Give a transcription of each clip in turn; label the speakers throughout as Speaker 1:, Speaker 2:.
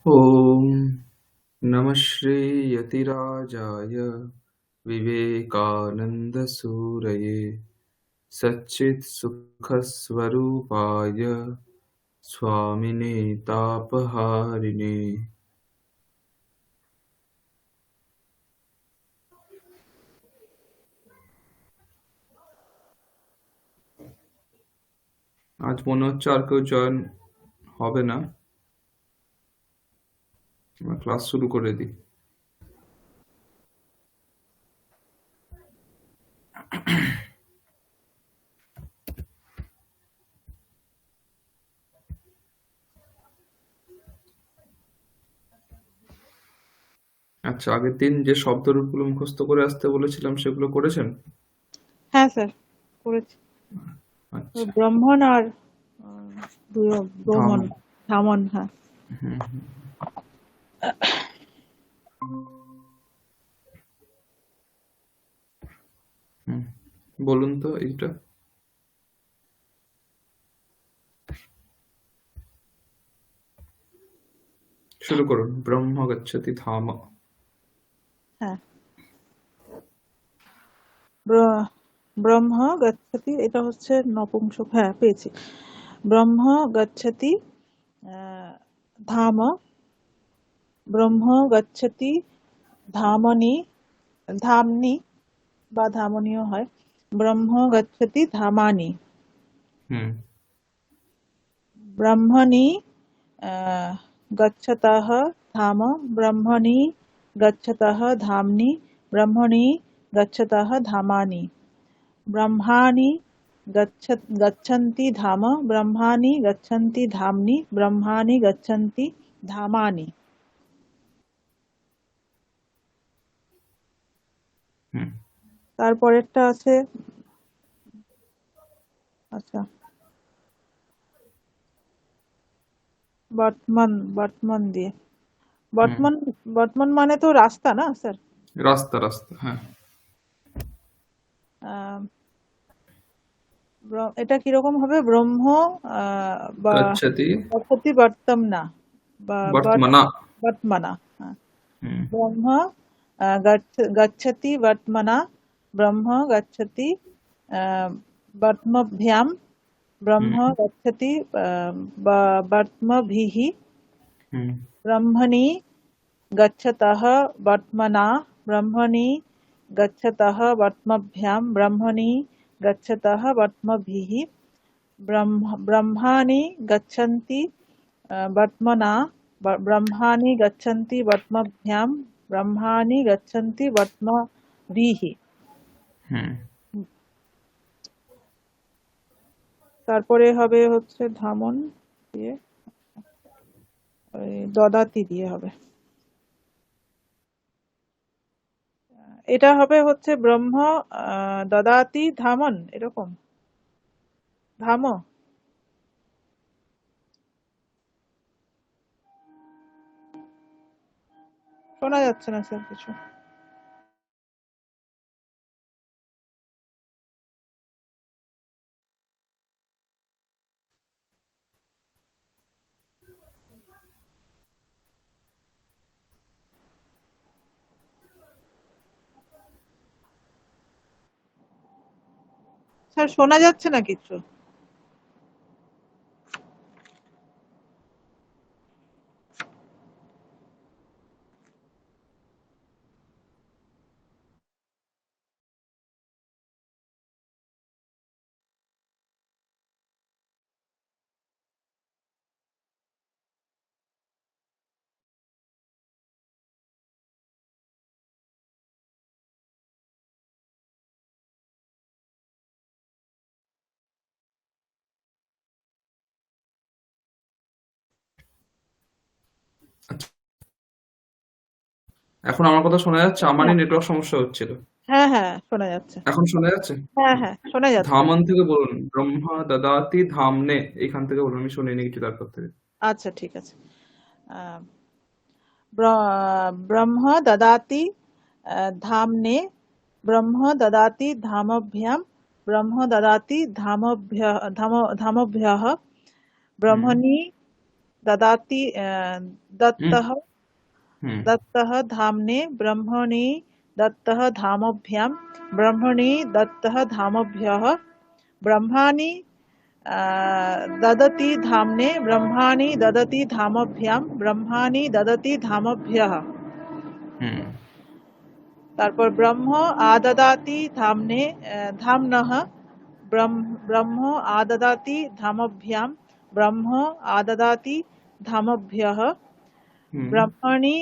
Speaker 1: ॐ नमः श्रीयतिराजाय विवेकानन्दसूरये सच्चित्सुखस्वरूपाय स्वामिने तापहारिणे। আজ মনে হচ্ছে আর কেউ জয়েন হবে না, আমরা ক্লাস শুরু করে দিই। আচ্ছা, আগের দিন যে শব্দরূপগুলো মুখস্থ করে আসতে বলেছিলাম সেগুলো করেছেন?
Speaker 2: হ্যাঁ স্যার, করেছি।
Speaker 1: আচ্ছা,
Speaker 2: ব্রাহ্মণ আর ব্রহ্মণ, ধামন। হ্যাঁ,
Speaker 1: বলুন তো এইটা। শুরু করুন। ব্রহ্ম গচ্ছতি ধাম।
Speaker 2: হ্যাঁ। ব্রহ্ম গচ্ছতি, এটা হচ্ছে নপুংসক। হ্যাঁ, পেয়েছি। ব্রহ্ম গচ্ছতি ধাম, ব্রহ্ম গচ্ছতি ধামনি, ধামনি বা ধামনিও হয়। ব্রহ্ম গচ্ছতি ধামানি,
Speaker 1: হুম
Speaker 2: ব্রহ্মণি গচ্ছতः ধাম, ব্রহ্মণি গচ্ছতः ধামনি, ব্রহ্মণি গচ্ছতः ধামানি, ব্রহ্মাণি গচ্ছन्ति ধাম, ব্রহ্মাণি গচ্ছन्ति ধামনি, ব্রহ্মাণি গচ্ছन्ति ধামানি।
Speaker 1: হুম
Speaker 2: তারপরেরটা আছে, আচ্ছা, বর্তমান। বর্তমান দিয়ে, বর্তমান, বর্তমান মানে তো রাস্তা না স্যার?
Speaker 1: রাস্তা রাস্তা, হ্যাঁ।
Speaker 2: আহ, এটা কিরকম হবে? ব্রহ্ম
Speaker 1: গচ্ছতি
Speaker 2: গচ্ছতি বর্তমনা বা
Speaker 1: বর্তমানা।
Speaker 2: বর্তমানা। হ্যাঁ।
Speaker 1: হুম
Speaker 2: ব্রহ্ম গচ্ছতি বর্তমানা, ব্রহ্ম গচ্ছতি বর্তমভ্যাম, ব্রহ্ম
Speaker 1: হুম
Speaker 2: গচ্ছতি বর্তমভিঃ,
Speaker 1: হুম
Speaker 2: ব্রহ্মণি গচ্ছতः বর্তমনা, ব্রহ্মণি গচ্ছতः বর্তমভ্যাম, ব্রহ্মণি গচ্ছতः বর্তমভিঃ, ব্রহ্মাণি গচ্ছन्ति বর্তমনা, ব্রহ্মাণি গচ্ছन्ति বর্তমভ্যাম, ব্রহ্মাণি গচ্ছन्ति বর্তমভিঃ।
Speaker 1: হুম
Speaker 2: তারপরে হবে হচ্ছে ধামন দিয়ে, দদাতি দিয়ে হবে। এটা হবে হচ্ছে ব্রহ্ম দদাতি ধামন, এরকম। ধাম, শোনা যাচ্ছে না স্যার কিছু। স্যার শোনা যাচ্ছে না কিছু।
Speaker 1: আচ্ছা, এখন আমার কথা শোনা যাচ্ছে?
Speaker 2: হ্যাঁ,
Speaker 1: আমারই নেটওয়ার্ক সমস্যা হচ্ছিল।
Speaker 2: হ্যাঁ, হ্যাঁ, শোনা যাচ্ছে।
Speaker 1: এখন শোনা যাচ্ছে?
Speaker 2: হ্যাঁ, হ্যাঁ, শোনা যাচ্ছে।
Speaker 1: ধামন থেকে বলুন। ব্রহ্মা দদাতি ধামনে, এইখান থেকে বলুন, আমি শুনিনি কিছু তারপর থেকে।
Speaker 2: আচ্ছা, ঠিক আছে। আহ, ব্রহ্ম দদাতি ধামনে, ব্রহ্ম দদাতি ধামভ্যাম, ব্রহ্ম দদাতি ধামভ্যः, ব্রহ্মণি ददाति दत्तः
Speaker 1: हम्म
Speaker 2: दत्तः धाम्ने ब्रह्मणि दत्तः धामभ्यां ब्रह्मणि दत्तः धामभ्यः ब्रह्माणि ददति धाम्ने ब्रह्माणि ददति धामभ्यां ब्रह्माणि ददति धामभ्यः
Speaker 1: हम्म
Speaker 2: তারপর ব্রহ্ম আদদাতি ধাম্নে ধাম্নঃ ব্রহ্ম আদদাতি ধামভ্যাম ব্রহ্ম আদদাতি ধামভ্যः
Speaker 1: हम्म
Speaker 2: ब्रह्मणि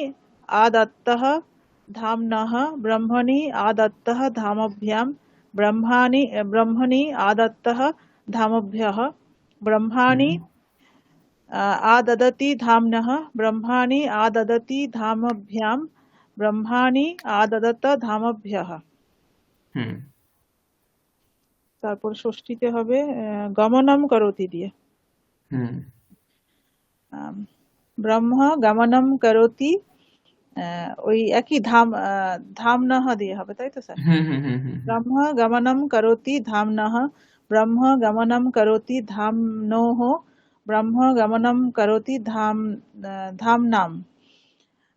Speaker 2: आदत्तः धाम्नः ब्रह्मणि आदत्तः धामभ्यां ब्रह्मणि आदत्तः धामभ्यः ब्रह्माणि आददति धाम्नः ब्रह्माणि आददति धामभ्यां ब्रह्माणि आददत धामभ्यः
Speaker 1: हम्म
Speaker 2: তারপর ষষ্ঠীতে হবে গমনম করোতি দিয়ে
Speaker 1: हम्म
Speaker 2: ব্রহ্ম গমনম করোতি ওই একই ধামনঃ দিয়ে হবে তাই তো স্যার ব্রহ্ম গমনম করোতি ধামনঃ ব্রহ্ম গমনম করোতি ধামনোঃ ব্রহ্ম গমনম করোতি ধামনাম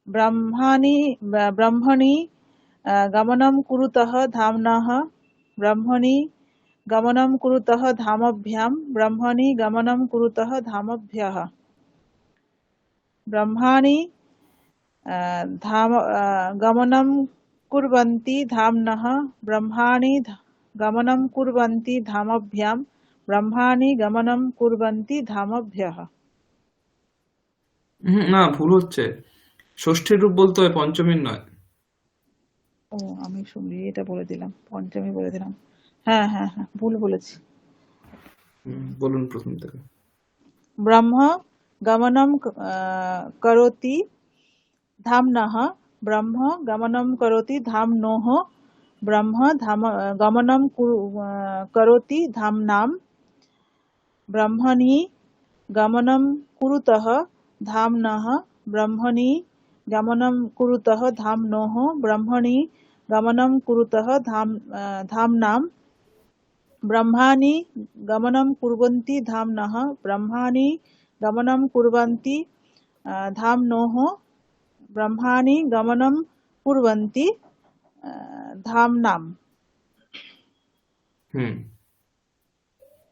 Speaker 2: ব্রহ্মণি গমনম কুরুতঃ ধামনঃ ব্রহ্মণি গমনম কুরুতঃ ধামভ্যাম ব্রহ্মণি গমনম কুরুতঃ ধামভ্যः ব্রহ্মাণি গমনম কুর্বন্তি ধামনঃ ব্রহ্মাণি গমনম কুর্বন্তি ধামভ্যাম ব্রহ্মাণি গমনম কুর্বন্তি ধামভ্যः
Speaker 1: না, ভুল হচ্ছে। ষষ্ঠীর রূপ বলতে হয়, পঞ্চমীর নয়।
Speaker 2: ও আমি শুনি এটা বলে দিলাম, পঞ্চমী বলে দিলাম। হ্যাঁ হ্যাঁ হ্যাঁ, ভুল বলেছি।
Speaker 1: বলুন প্রথম থেকে।
Speaker 2: ব্রহ্ম গমনম করোতি ধামনঃ ব্রহ্ম গমনম করোতি ধামনোঃ ব্রহ্ম গমনম করোতি ধামনাম ব্রহ্মণি গমনম কুরুতঃ ধামনঃ ব্রহ্মণি গমনম কুরুতঃ ধামনোঃ ব্রহ্মণি গমনম কুরুতঃ ধামনাম ব্রহ্মাণি গমনম কুর্বন্তি ধামনঃ ব্রহ্মাণি গমনম কুর্বন্তি ধামনোঃ ব্রহ্মাণি গমনম কুর্বন্তি ধামনাম।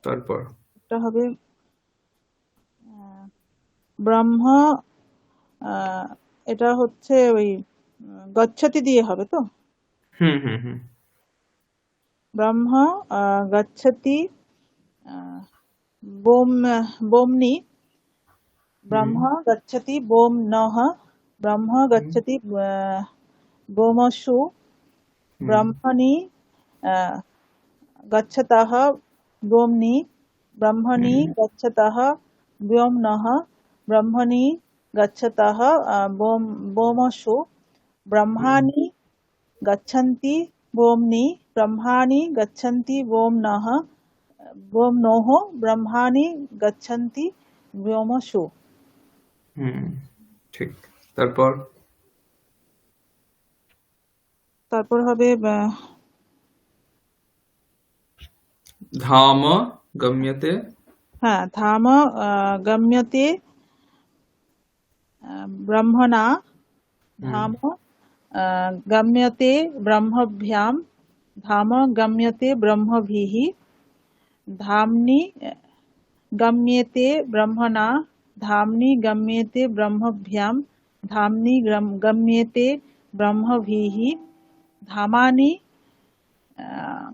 Speaker 1: তারপর
Speaker 2: এটা হবে ব্রহ্ম, এটা হচ্ছে ওই গচ্ছতি দিয়ে হবে তো। ব্রহ্ম গচ্ছতি বোমনি ব্রহ্ম গচ্ছতি বোমনঃ ব্রহ্ম গচ্ছতি বোমসু ব্রহ্মণি গচ্ছতঃ বোমনি ব্রহ্মণি গচ্ছতঃ ব্যোমনঃ ব্রহ্মণি গচ্ছতঃ বোমসু ব্রহ্মাণি গচ্ছন্তি বোমনি ব্রহ্মাণি গচ্ছন্তি বোমনঃ বোমনোঃ ব্রহ্মাণি গচ্ছন্তি ব্যোমসু।
Speaker 1: ঠিক। তারপর
Speaker 2: হবে
Speaker 1: ধাম গম্যতে।
Speaker 2: হ্যাঁ, ধাম গম্যতে ব্রহ্মণা ধাম গম্যতে ব্রহ্মভ্যাম ধাম গম্যতে ব্রহ্মভিঃ ধাম্নি গম্যেতে ব্রহ্মণা ধাম্নি গম্যেতে ব্রহ্মভ্যাম ধাম্নি গম্যেতে ব্রহ্মভিঃ ধামানি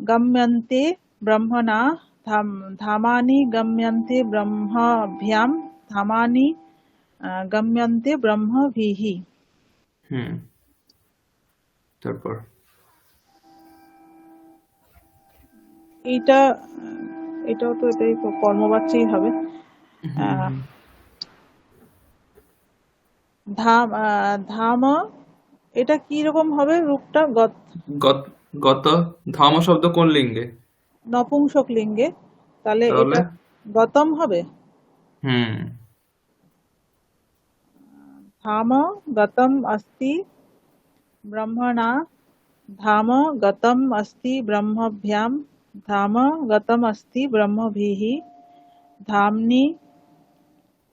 Speaker 2: গম্যন্তে ব্রহ্মণা ধামানি গম্যন্তে ব্রহ্মভ্যাম ধামানি গম্যন্তে ব্রহ্মভিঃ।
Speaker 1: তারপর
Speaker 2: এটাও তো এটাই কর্মবাচ্যই হবে। ধাম এটা কি রকম হবে রূপটা?
Speaker 1: গত। ধাম শব্দ কোন লিঙ্গে?
Speaker 2: নপুংসক লিঙ্গে। তাহলে এটা গতম হবে। ধাম গতম अस्ति ব্রহ্মণা ধাম গতম अस्ति ব্রহ্মভ্যাম ধাম গতম अस्ति ব্রহ্মভিঃ ধাম্নি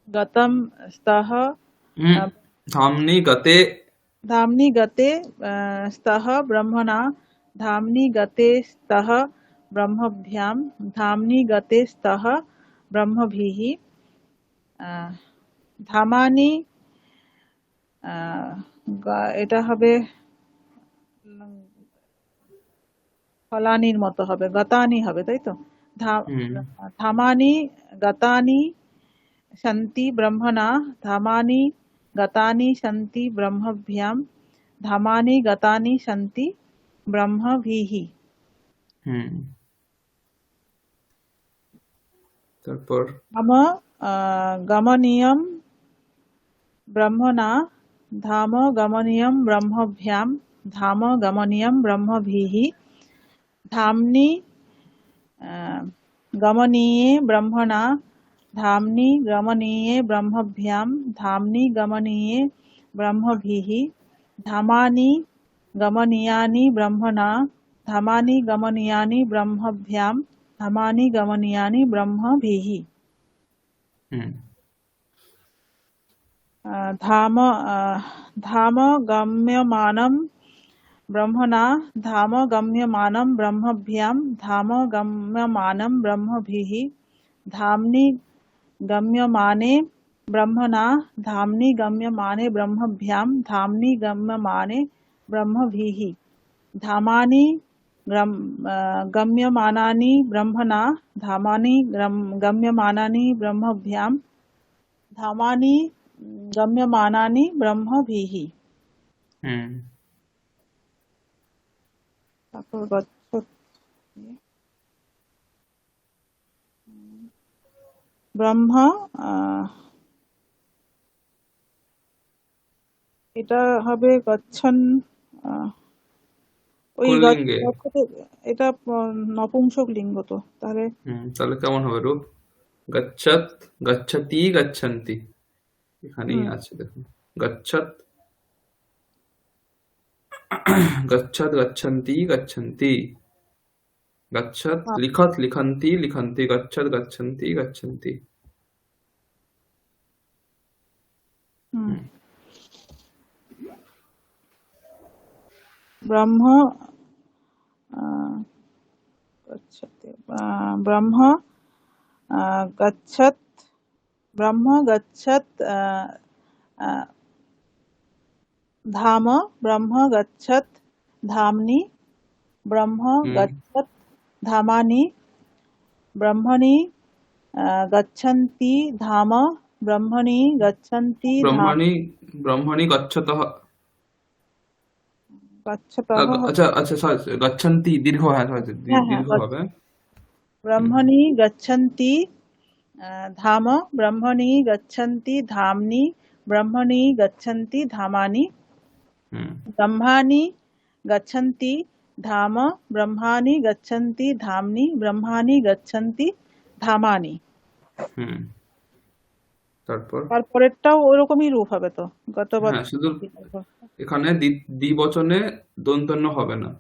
Speaker 2: गतं स्तः
Speaker 1: হুম, ধামনি গতে।
Speaker 2: धाम्नि गते स्तः ब्रह्मणा धाम्नि गते स्तः ब्रह्मभ्यां धाम्नि गते स्तः ब्रह्मभिः ধামানি এটা হবে ফলানির মতো হবে, গতানি হবে, তাই তো? ধা-
Speaker 1: হুম
Speaker 2: ধামানি গতানি সন্তি ব্রহ্মণা ধামানি গতানি সন্তি ব্রহ্মভ্যাম ধামানি গতানি সন্তি ব্রহ্মভিः
Speaker 1: হুম। তারপর
Speaker 2: ধাম গমনীয়ম ব্রহ্মণা ধাম গমনীয়ম ব্রহ্মভ্যাম ধাম গমনীয়ম ব্রহ্মভিः ধাম্নি गमनीये ब्रह्मणा धाम्नि गमनीये ब्रह्मभ्यां धाम्नि गमनीये ब्रह्मभिः धामानि गमनीयानि ब्रह्मणा धामानि गमनीयानि ब्रह्मभ्यां धामानि गमनीयानि ब्रह्मभिः
Speaker 1: হুম
Speaker 2: धाम धाम गम्यमानं ब्रह्मणा धाम गम्यमानं ब्रह्मभ्यां धाम गम्यमानं ब्रह्मभिः धाम्नि गम्यमाने ब्रह्मणा धाम्नि गम्यमाने ब्रह्मभ्यां धाम्नि गम्यमाने ब्रह्मभिः धामानि गम्यमानानि ब्रह्मणा धामानि गम्यमानानि ब्रह्मभ्यां धामानि गम्यमानानि ब्रह्मभिः
Speaker 1: হুম।
Speaker 2: তারপর গচ্ছ- ব্রহ্ম আহ, এটা হবে গচ্ছন আহ, ওই
Speaker 1: পুল্লিঙ্গে।
Speaker 2: এটা নপুংসক লিঙ্গ তো তাহলে
Speaker 1: হুম, তাহলে কেমন হবে রূপ? গচ্ছত, গচ্ছতি, গচ্ছন্তি। এখানেই
Speaker 2: হুম
Speaker 1: আছে দেখুন। গচ্ছত, গচ্ছত, গচ্ছন্তি, গচ্ছন্তি। গচ্ছত,
Speaker 2: হ্যাঁ,
Speaker 1: লিখত, লিখন্তি, লিখন্তি। গচ্ছত, গচ্ছন্তি, গচ্ছন্তি।
Speaker 2: হুম
Speaker 1: হুম
Speaker 2: ব্রহ্ম আহ, গচ্ছতে ব্রহ্ম গচ্ছত ব্রহ্ম গচ্ছত আহ, ধাম ব্রহ্ম গচ্ছত ধামনি ব্রহ্ম
Speaker 1: হুম।
Speaker 2: গচ্ছত ধামানি ব্রহ্মণি গচ্ছন্তি ধাম ব্রহ্মণি গচ্ছন্তি ধাম
Speaker 1: ব্রহ্মণি, ব্রহ্মণি গচ্ছতঃ।
Speaker 2: গচ্ছতঃ
Speaker 1: আচ্ছা আচ্ছা, সরি, গচ্ছন্তি দীর্ঘ, হ্যাঁ sorry,
Speaker 2: হ্যাঁ হ্যাঁ
Speaker 1: দীর্ঘ হবে। হুম
Speaker 2: ব্রহ্মণি গচ্ছন্তি ধাম ব্রহ্মণি গচ্ছন্তি ধামনি ব্রহ্মণি গচ্ছন্তি ধামানি
Speaker 1: হুম
Speaker 2: ব্রহ্মাণি গচ্ছন্তি ধাম ব্রহ্মাণি গচ্ছন্তি ধামনি ব্রহ্মাণি গচ্ছন্তি ধামানি
Speaker 1: হুম। তারপর
Speaker 2: তারপরেরটাও ওরকমই রূপ হবে তো গতবাদ
Speaker 1: হ্যাঁ, শুধু এখানে দ্বিবচনে দন্তন্য হবে না।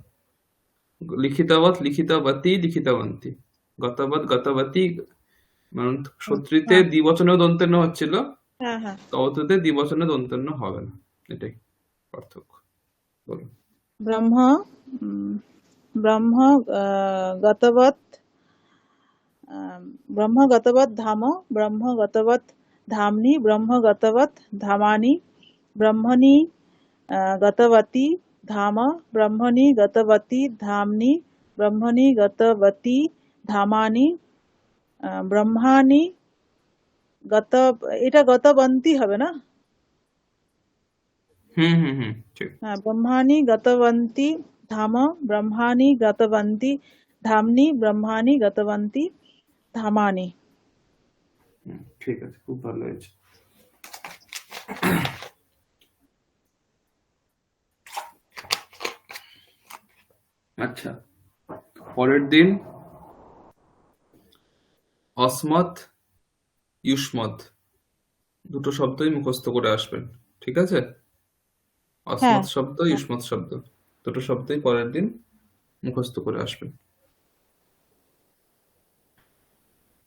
Speaker 1: লিখিতবৎ, লিখিতবতী, লিখিতবন্তী। গতবৎ, গতবতী। মানে সূত্রিতে
Speaker 2: হ্যাঁ
Speaker 1: দ্বিবচনেও দন্তন্য হচ্ছিল,
Speaker 2: হ্যাঁ হ্যাঁ
Speaker 1: তবতুতে দ্বিবচনে দন্তন্য হবে না। এটাই পার্থক্য। বলুন।
Speaker 2: ব্রহ্ম উম, ব্রহ্ম গতবৎ ব্রহ্ম গতবৎ ধাম ব্রহ্ম গতবৎ ধামনি ব্রহ্ম গতবৎ ধামানি ব্রহ্মণি গতবতী ধাম ব্রহ্মণি গতবতী ধামনি ব্রহ্মণি গতবতী ধামানি ব্রহ্মাণি গত এটা গতবন্তী হবে না?
Speaker 1: হুম হুম হুম, ঠিক।
Speaker 2: হ্যাঁ ব্রহ্মাণি গতবন্তী ধাম ব্রহ্মাণি গতবন্তী ধামনি ব্রহ্মাণি গতবন্তী ধামানি
Speaker 1: হুম, ঠিক আছে, খুব ভালো হয়েছে। আচ্ছা, পরের দিন অসমত, ইউষ্মত দুটো শব্দই মুখস্থ করে আসবেন। ঠিক আছে?
Speaker 2: হ্যাঁ
Speaker 1: অসমত শব্দ, ইউষ্মত শব্দ দুটো শব্দই পরের দিন মুখস্থ করে আসবেন।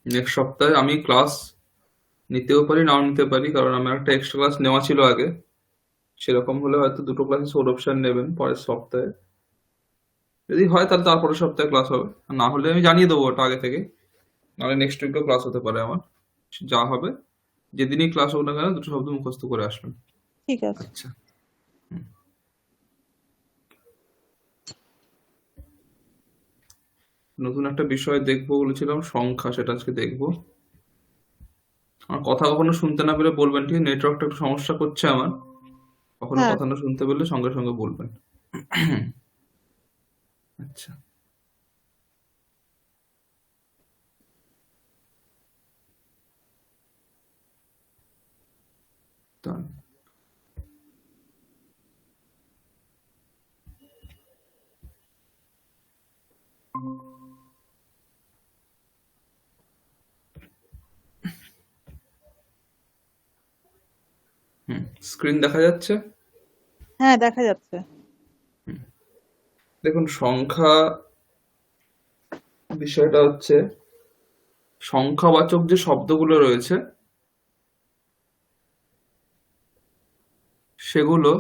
Speaker 1: নেক্সট সপ্তাহে আমি ক্লাস নিতেও পারি, নাও নিতে পারি, কারণ আমার একটা এক্সট্রা ক্লাস নেওয়া ছিল আগে। সেরকম হলে হয়তো দুটো ক্লাসে সৌরভ স্যার নেবেন পরের সপ্তাহে। যদি হয় তাহলে তারপরের সপ্তাহে ক্লাস হবে, আর না হলে আমি জানিয়ে দেবো ওটা আগে থেকে। নাহলে নেক্সট উইকেও ক্লাস হতে পারে আমার। যা হবে, যেদিনই ক্লাস হোক না কেন দুটো শব্দ মুখস্থ করে আসবেন।
Speaker 2: ঠিক আছে।
Speaker 1: আচ্ছা। নতুন একটা বিষয় দেখবো বলেছিলাম, সংখ্যা, সেটা আজকে দেখবো। আমার কথা কখনো শুনতে না পেলে বলবেন, ঠিক? নেটওয়ার্কটা একটু সমস্যা করছে আমার। কখনো
Speaker 2: হ্যাঁ,
Speaker 1: কথা না শুনতে পেলে সঙ্গে সঙ্গে বলবেন। আচ্ছা। তা স্ক্রিন দেখা যাচ্ছে?
Speaker 2: হ্যাঁ দেখা যাচ্ছে।
Speaker 1: দেখুন, সংখ্যা বিষয়টা হচ্ছে, সংখ্যাবাচক যে শব্দগুলো রয়েছে সেগুলো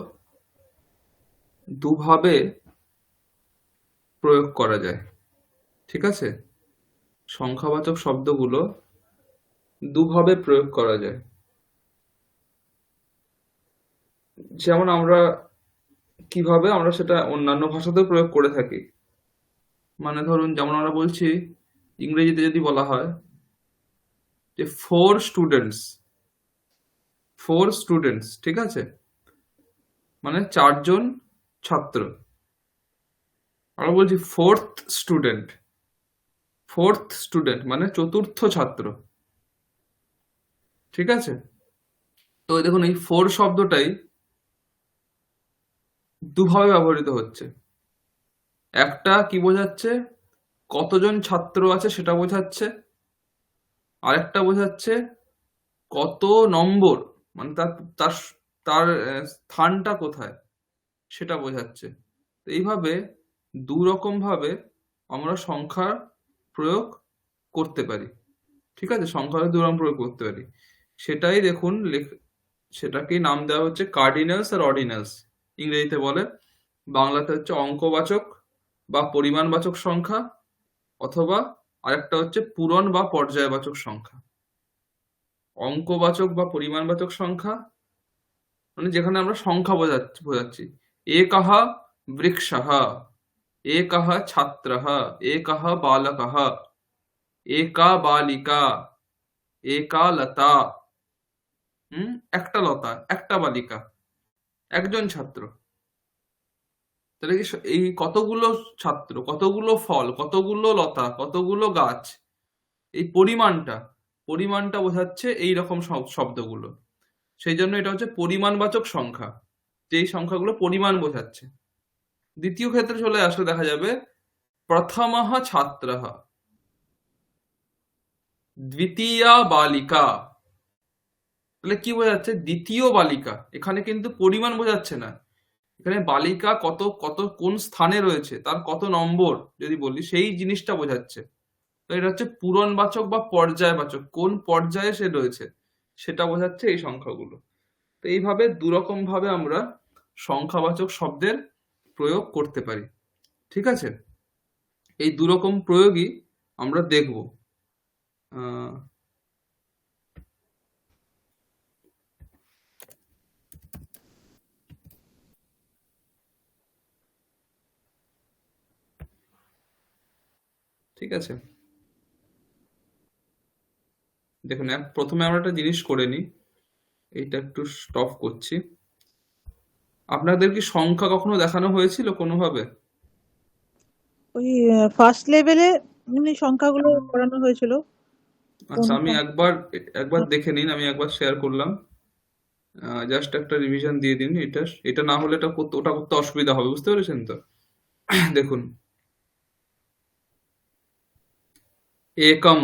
Speaker 1: দুভাবে প্রয়োগ করা যায়। ঠিক আছে? সংখ্যাবাচক শব্দগুলো দুভাবে প্রয়োগ করা যায়। যেমন কিভাবে আমরা সেটা অন্যান্য ভাষাতেও প্রয়োগ করে থাকি। মানে ধরুন, যেমন আমরা বলছি, ইংরেজিতে যদি বলা হয় যে ফোর স্টুডেন্টস, ঠিক আছে, মানে 4 জন ছাত্র। আমরা বলছি ফোর্থ স্টুডেন্ট মানে চতুর্থ ছাত্র। ঠিক আছে? তো এই দেখুন, এই ফোর শব্দটাই দুভাবে ব্যবহৃত হচ্ছে। একটা কি বোঝাচ্ছে, কতজন ছাত্র আছে সেটা বোঝাচ্ছে। আরেকটা বোঝাচ্ছে কত নম্বর, মানে তার তার তার স্থানটা কোথায় সেটা বোঝাচ্ছে। তো এইভাবে দু রকম ভাবে আমরা সংখ্যার প্রয়োগ করতে পারি। ঠিক আছে? সংখ্যার দু রকম প্রয়োগ করতে পারি। সেটাই দেখুন, সেটাকেই নাম দেওয়া হচ্ছে কার্ডিনালস আর অর্ডিনালস, ইংরেজিতে বলে। বাংলাতে হচ্ছে অঙ্কবাচক বা পরিমাণবাচক সংখ্যা, অথবা আরেকটা হচ্ছে পূরণ বা পর্যায়বাচক সংখ্যা। অঙ্কবাচক বা পরিমাণবাচক সংখ্যা মানে যেখানে আমরা সংখ্যা বোঝাচ্ছি। একঃ বৃক্ষঃ, একঃ ছাত্রঃ, একঃ বালকঃ, একা বালিকা, একা লতা। একটা লতা, একটা বালিকা, একজন ছাত্র। তাহলে কি এই কতগুলো ছাত্র, কতগুলো ফল, কতগুলো লতা, কতগুলো গাছ, এই পরিমাণটা বোঝাচ্ছে এই রকম শব্দগুলো। সেই জন্য এটা হচ্ছে পরিমাণবাচক সংখ্যা, যেই সংখ্যাগুলো পরিমাণ বোঝাচ্ছে। দ্বিতীয় ক্ষেত্রে চলে আসলে দেখা যাবে প্রথমঃ ছাত্রঃ, দ্বিতীয়া বালিকা। তাহলে কি বোঝাচ্ছে? দ্বিতীয় বালিকা। এখানে কিন্তু পরিমাণ বোঝাচ্ছে না, এখানে বালিকা কত কত কোন স্থানে রয়েছে, তার কত নম্বর যদি বলি, সেই জিনিসটা বোঝাচ্ছে। তো এটা হচ্ছে পূরণবাচক বা পর্যায়বাচক, কোন পর্যায়ে সে রয়েছে সেটা বোঝাচ্ছে এই সংখ্যাগুলো। তো এইভাবে দুরকম ভাবে আমরা সংখ্যাবাচক শব্দের প্রয়োগ করতে পারি। ঠিক আছে? এই দুরকম প্রয়োগই আমরা দেখব। আহ ঠিক আছে? দেখুন, প্রথমে আমরা একটা জিনিস করে নিই। এইটা একটু স্টপ করছি। আপনাদের কি সংখ্যা কখনো দেখানো হয়েছিল কোনোভাবে?
Speaker 2: ওই ফার্স্ট লেভেলে এমনি সংখ্যাগুলো করানো হয়েছিল। কোন
Speaker 1: আচ্ছা, আমি একবার একবার দেখে নিন, আমি একবার শেয়ার করলাম। জাস্ট একটা রিভিশন দিয়ে দিন। এটা এটা না হলে ওটা করতে অসুবিধা হবে, বুঝতে পেরেছেন তো? দেখুন, একম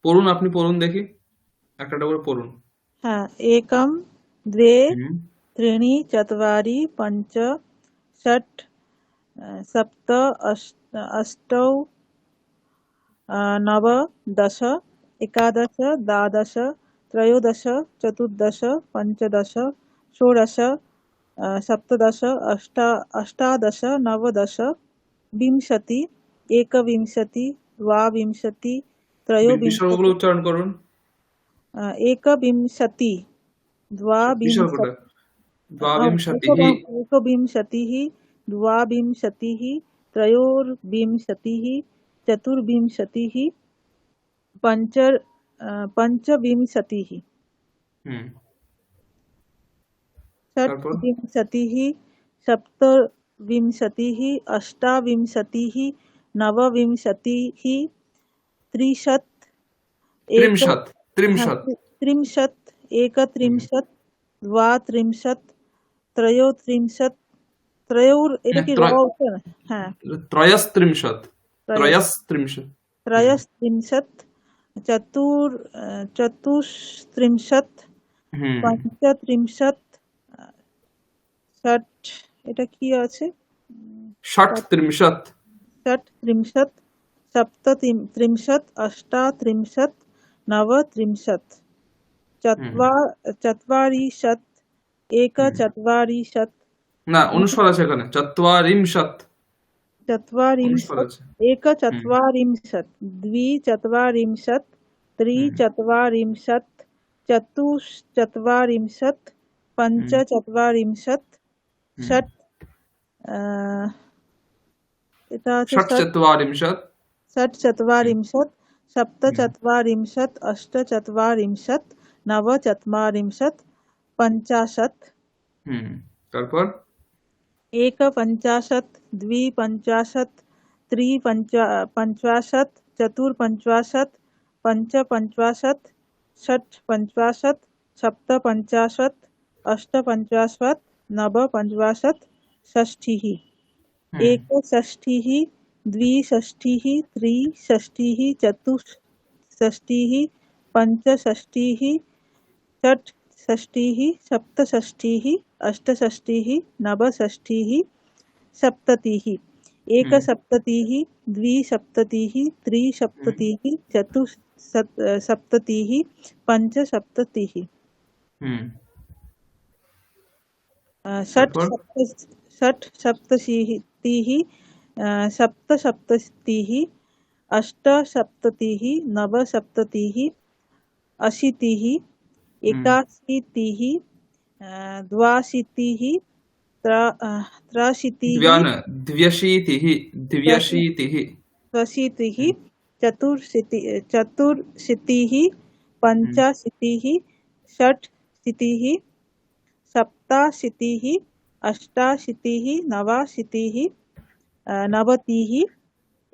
Speaker 1: পড়ুন, আপনি পড়ুন দেখি, একটা করে পড়ুন।
Speaker 2: হ্যাঁ, एकं द्वे
Speaker 1: হুম।
Speaker 2: त्रीणि चत्वारि पञ्च षट् सप्त अष्टौ नव दश एकादश द्वादश त्रयोदश चतुर्दश पञ्चदश षोडश सप्तदश अष्टादश नवदश विंशति एकविंशति द्वाविंशति
Speaker 1: বিসর্গগুলো
Speaker 2: त्रयोविंशति
Speaker 1: উচ্চারণ করুন।
Speaker 2: एकविंशति
Speaker 1: বিসর্গটা
Speaker 2: द्वाविंशति
Speaker 1: দ্বাবিংশতিঃ,
Speaker 2: एकविंशतिः द्वाविंशतिः त्रयोर्विंशतिः चतुर्विंशतिः पञ्चविंशतिः
Speaker 1: হুম, তারপর
Speaker 2: षट्विंशतिः सप्तविंशतिः अष्टाविंशतिः नवविंशतिः त्रिशत् एक
Speaker 1: ত্রিংশত, ত্রিংশত,
Speaker 2: त्रिंशत् एकत्रिंशत् द्वात्रिंशत् त्रयोत्रिंशत् এটা কি র
Speaker 1: ত্রয়
Speaker 2: উঠছে না? হ্যাঁ
Speaker 1: ত্রয়স্ত্রিংশত,
Speaker 2: त्रय
Speaker 1: ত্রয়স্ত্রিংশত,
Speaker 2: त्रयस्त्रिंशत् चतुस्त्रिंशत्
Speaker 1: হুম,
Speaker 2: पञ्चत्रिंशत् षट् এটা কি আছে
Speaker 1: ষট্ত্রিংশত,
Speaker 2: षट्त्रिंशत् सप्तत्रिंशत् अष्टात्रिंशत् नवत्रिंशत्
Speaker 1: হুম,
Speaker 2: चत्वारिंशत्
Speaker 1: হুম,
Speaker 2: एकचत्वारिंशत्
Speaker 1: না অনুস্বার আছে এখানে, চত্বারিংশত, অনুস্বার
Speaker 2: चत्वारिंशत्
Speaker 1: আছে, হুম,
Speaker 2: एकचत्वारिंशत् द्विचत्वारिंशत्
Speaker 1: হুম,
Speaker 2: त्रिचत्वारिंशत् चतुश्चत्वारिंशत्
Speaker 1: হুম,
Speaker 2: पञ्चचत्वारिंशत्
Speaker 1: হুম,
Speaker 2: षट् আহ, এটা আছে
Speaker 1: ষটচত্বারিংশত, হুম,
Speaker 2: षट्चत्वारिंशत्
Speaker 1: হুম,
Speaker 2: सप्तचत्वारिंशत् अष्टचत्वारिंशत् नवचत्वारिंशत् पञ्चाशत्
Speaker 1: হুম, তারপর
Speaker 2: एकपञ्चाशत् द्विपञ्चाशत् त्रिपञ्चाशत् चतुर्पञ्चाशत् पञ्चपञ्चाशत् षट्पञ्चाशत् सप्तपञ्चाशत् अष्टपञ्चाशत् नवपञ्चाशत् षष्टिः
Speaker 1: হুম,
Speaker 2: एकषष्टिः द्विषष्टिः त्रिषष्टिः चतुष्षष्टिः पञ्चषष्टिः षट्षष्टिः सप्तषष्टिः अष्टषष्टिः नवषष्टिः सप्ततिः
Speaker 1: হুম,
Speaker 2: एकसप्ततिः द्विसप्ततिः
Speaker 1: হুম,
Speaker 2: त्रिसप्ततिः चतुस्सप्ततिः पञ्चसप्ततिः
Speaker 1: হুম,
Speaker 2: षट्
Speaker 1: তারপর
Speaker 2: षट् सप्ततिः सप्तसप्ततिः अष्टसप्ततिः नवसप्ततिः अशीतिः
Speaker 1: হুম,
Speaker 2: एकाशीतिः द्वाशीतिः त्राशीतिः
Speaker 1: দ্ব্যশীতিः, দ্ব্যশীতিः,
Speaker 2: त्र्यशीतिः
Speaker 1: হুম,
Speaker 2: चतुर्शीतिः
Speaker 1: হুম,
Speaker 2: पञ्चाशीतिः षट्शीतिः सप्ताशीतिः अष्टाशीतिः नवाशीतिः नवतिः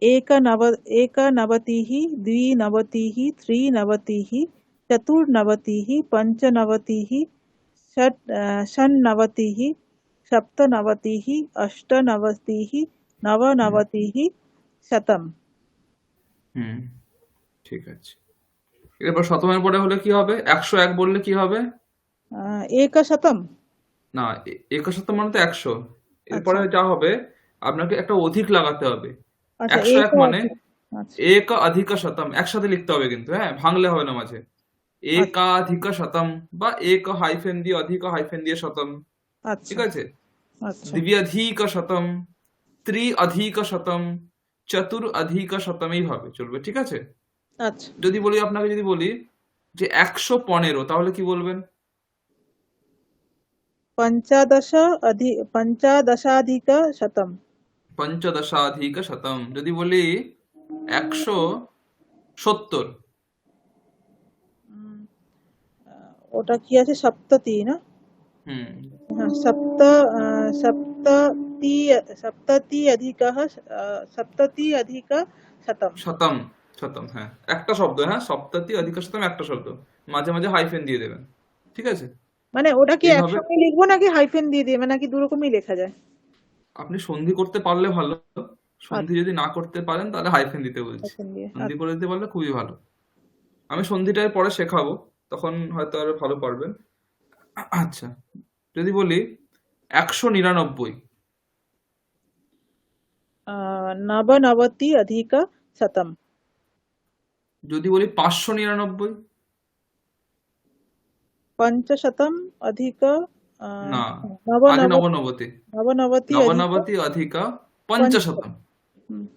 Speaker 2: एकनवतिः द्विनवतिः त्रिनवतिः चतुर्नवतिः पञ्चनवतिः षण्णवतिः सप्तनवतिः अष्टनवतिः
Speaker 1: হুম,
Speaker 2: नवनवतिः शतम्
Speaker 1: হুম, ঠিক আছে। এরপর শতমের পরে হলে কি হবে? 101 বললে কি হবে?
Speaker 2: एकशतम्
Speaker 1: না, একশত মানে তো 100। এরপরে
Speaker 2: আচ্ছা
Speaker 1: যা হবে আপনাকে একটা অধিক লাগাতে হবে।
Speaker 2: আচ্ছা
Speaker 1: 101 মানে
Speaker 2: আচ্ছা
Speaker 1: এক অধিক শতম, একসাথে লিখতে হবে কিন্তু, হ্যাঁ, ভাঙলে হবে না মাঝে।
Speaker 2: আচ্ছা
Speaker 1: একাধিক শতম বা এক হাইফেন দিয়ে অধিক হাইফেন দিয়ে শতম, ঠিক
Speaker 2: আচ্ছা
Speaker 1: আছে?
Speaker 2: আচ্ছা
Speaker 1: দ্ব্যধিক শতম, ত্রি অধিক শতম, চতুর অধিক শতম, এইভাবে চলবে, ঠিক আছে?
Speaker 2: আচ্ছা
Speaker 1: যদি বলি আপনাকে, যদি বলি যে 115, তাহলে কি বলবেন?
Speaker 2: पञ्चदशाधिकशतम्
Speaker 1: পঞ্চদশাধিক শতম। যদি বলি 170,
Speaker 2: উম, ওটা কি আছে সপ্ততি না
Speaker 1: হুম,
Speaker 2: হ্যাঁ সপ্ততি সপ্ততি অধিকः সপ্ততি অধিক শতম
Speaker 1: শতম, শতম, হ্যাঁ, একটা শব্দ, হ্যাঁ, সপ্তাতি অধিক শতম একটা শব্দ, মাঝে মাঝে হাইফেন দিয়ে দেবেন, ঠিক আছে?
Speaker 2: মানে ওটা কি
Speaker 1: এইভাবে
Speaker 2: একসঙ্গে লিখবো নাকি হাইফেন দিয়ে দিয়ে মানে নাকি দু রকমই লেখা যায়
Speaker 1: আপনি সন্ধি করতে পারলে ভালো, সন্ধি
Speaker 2: আচ্ছা
Speaker 1: যদি না করতে পারেন তাহলে হাইফেন দিতে বলছি।
Speaker 2: হাইফেন দিয়ে
Speaker 1: সন্ধি
Speaker 2: আচ্ছা
Speaker 1: করে দিতে পারলে খুবই ভালো। আমি সন্ধিটাই পরে শেখাবো, তখন হয়তো আরো ভালো পারবেন। আচ্ছা, যদি বলি 199,
Speaker 2: নবনবতি অধিক শতম
Speaker 1: যদি বলি 599,
Speaker 2: पञ्चशतम् अधिक
Speaker 1: না, আগে
Speaker 2: नवनवति
Speaker 1: নবনবতি।
Speaker 2: नवनवति अधिक
Speaker 1: নবনবতি অধিকা পঞ্চশতম।
Speaker 2: पञ्चशतम्।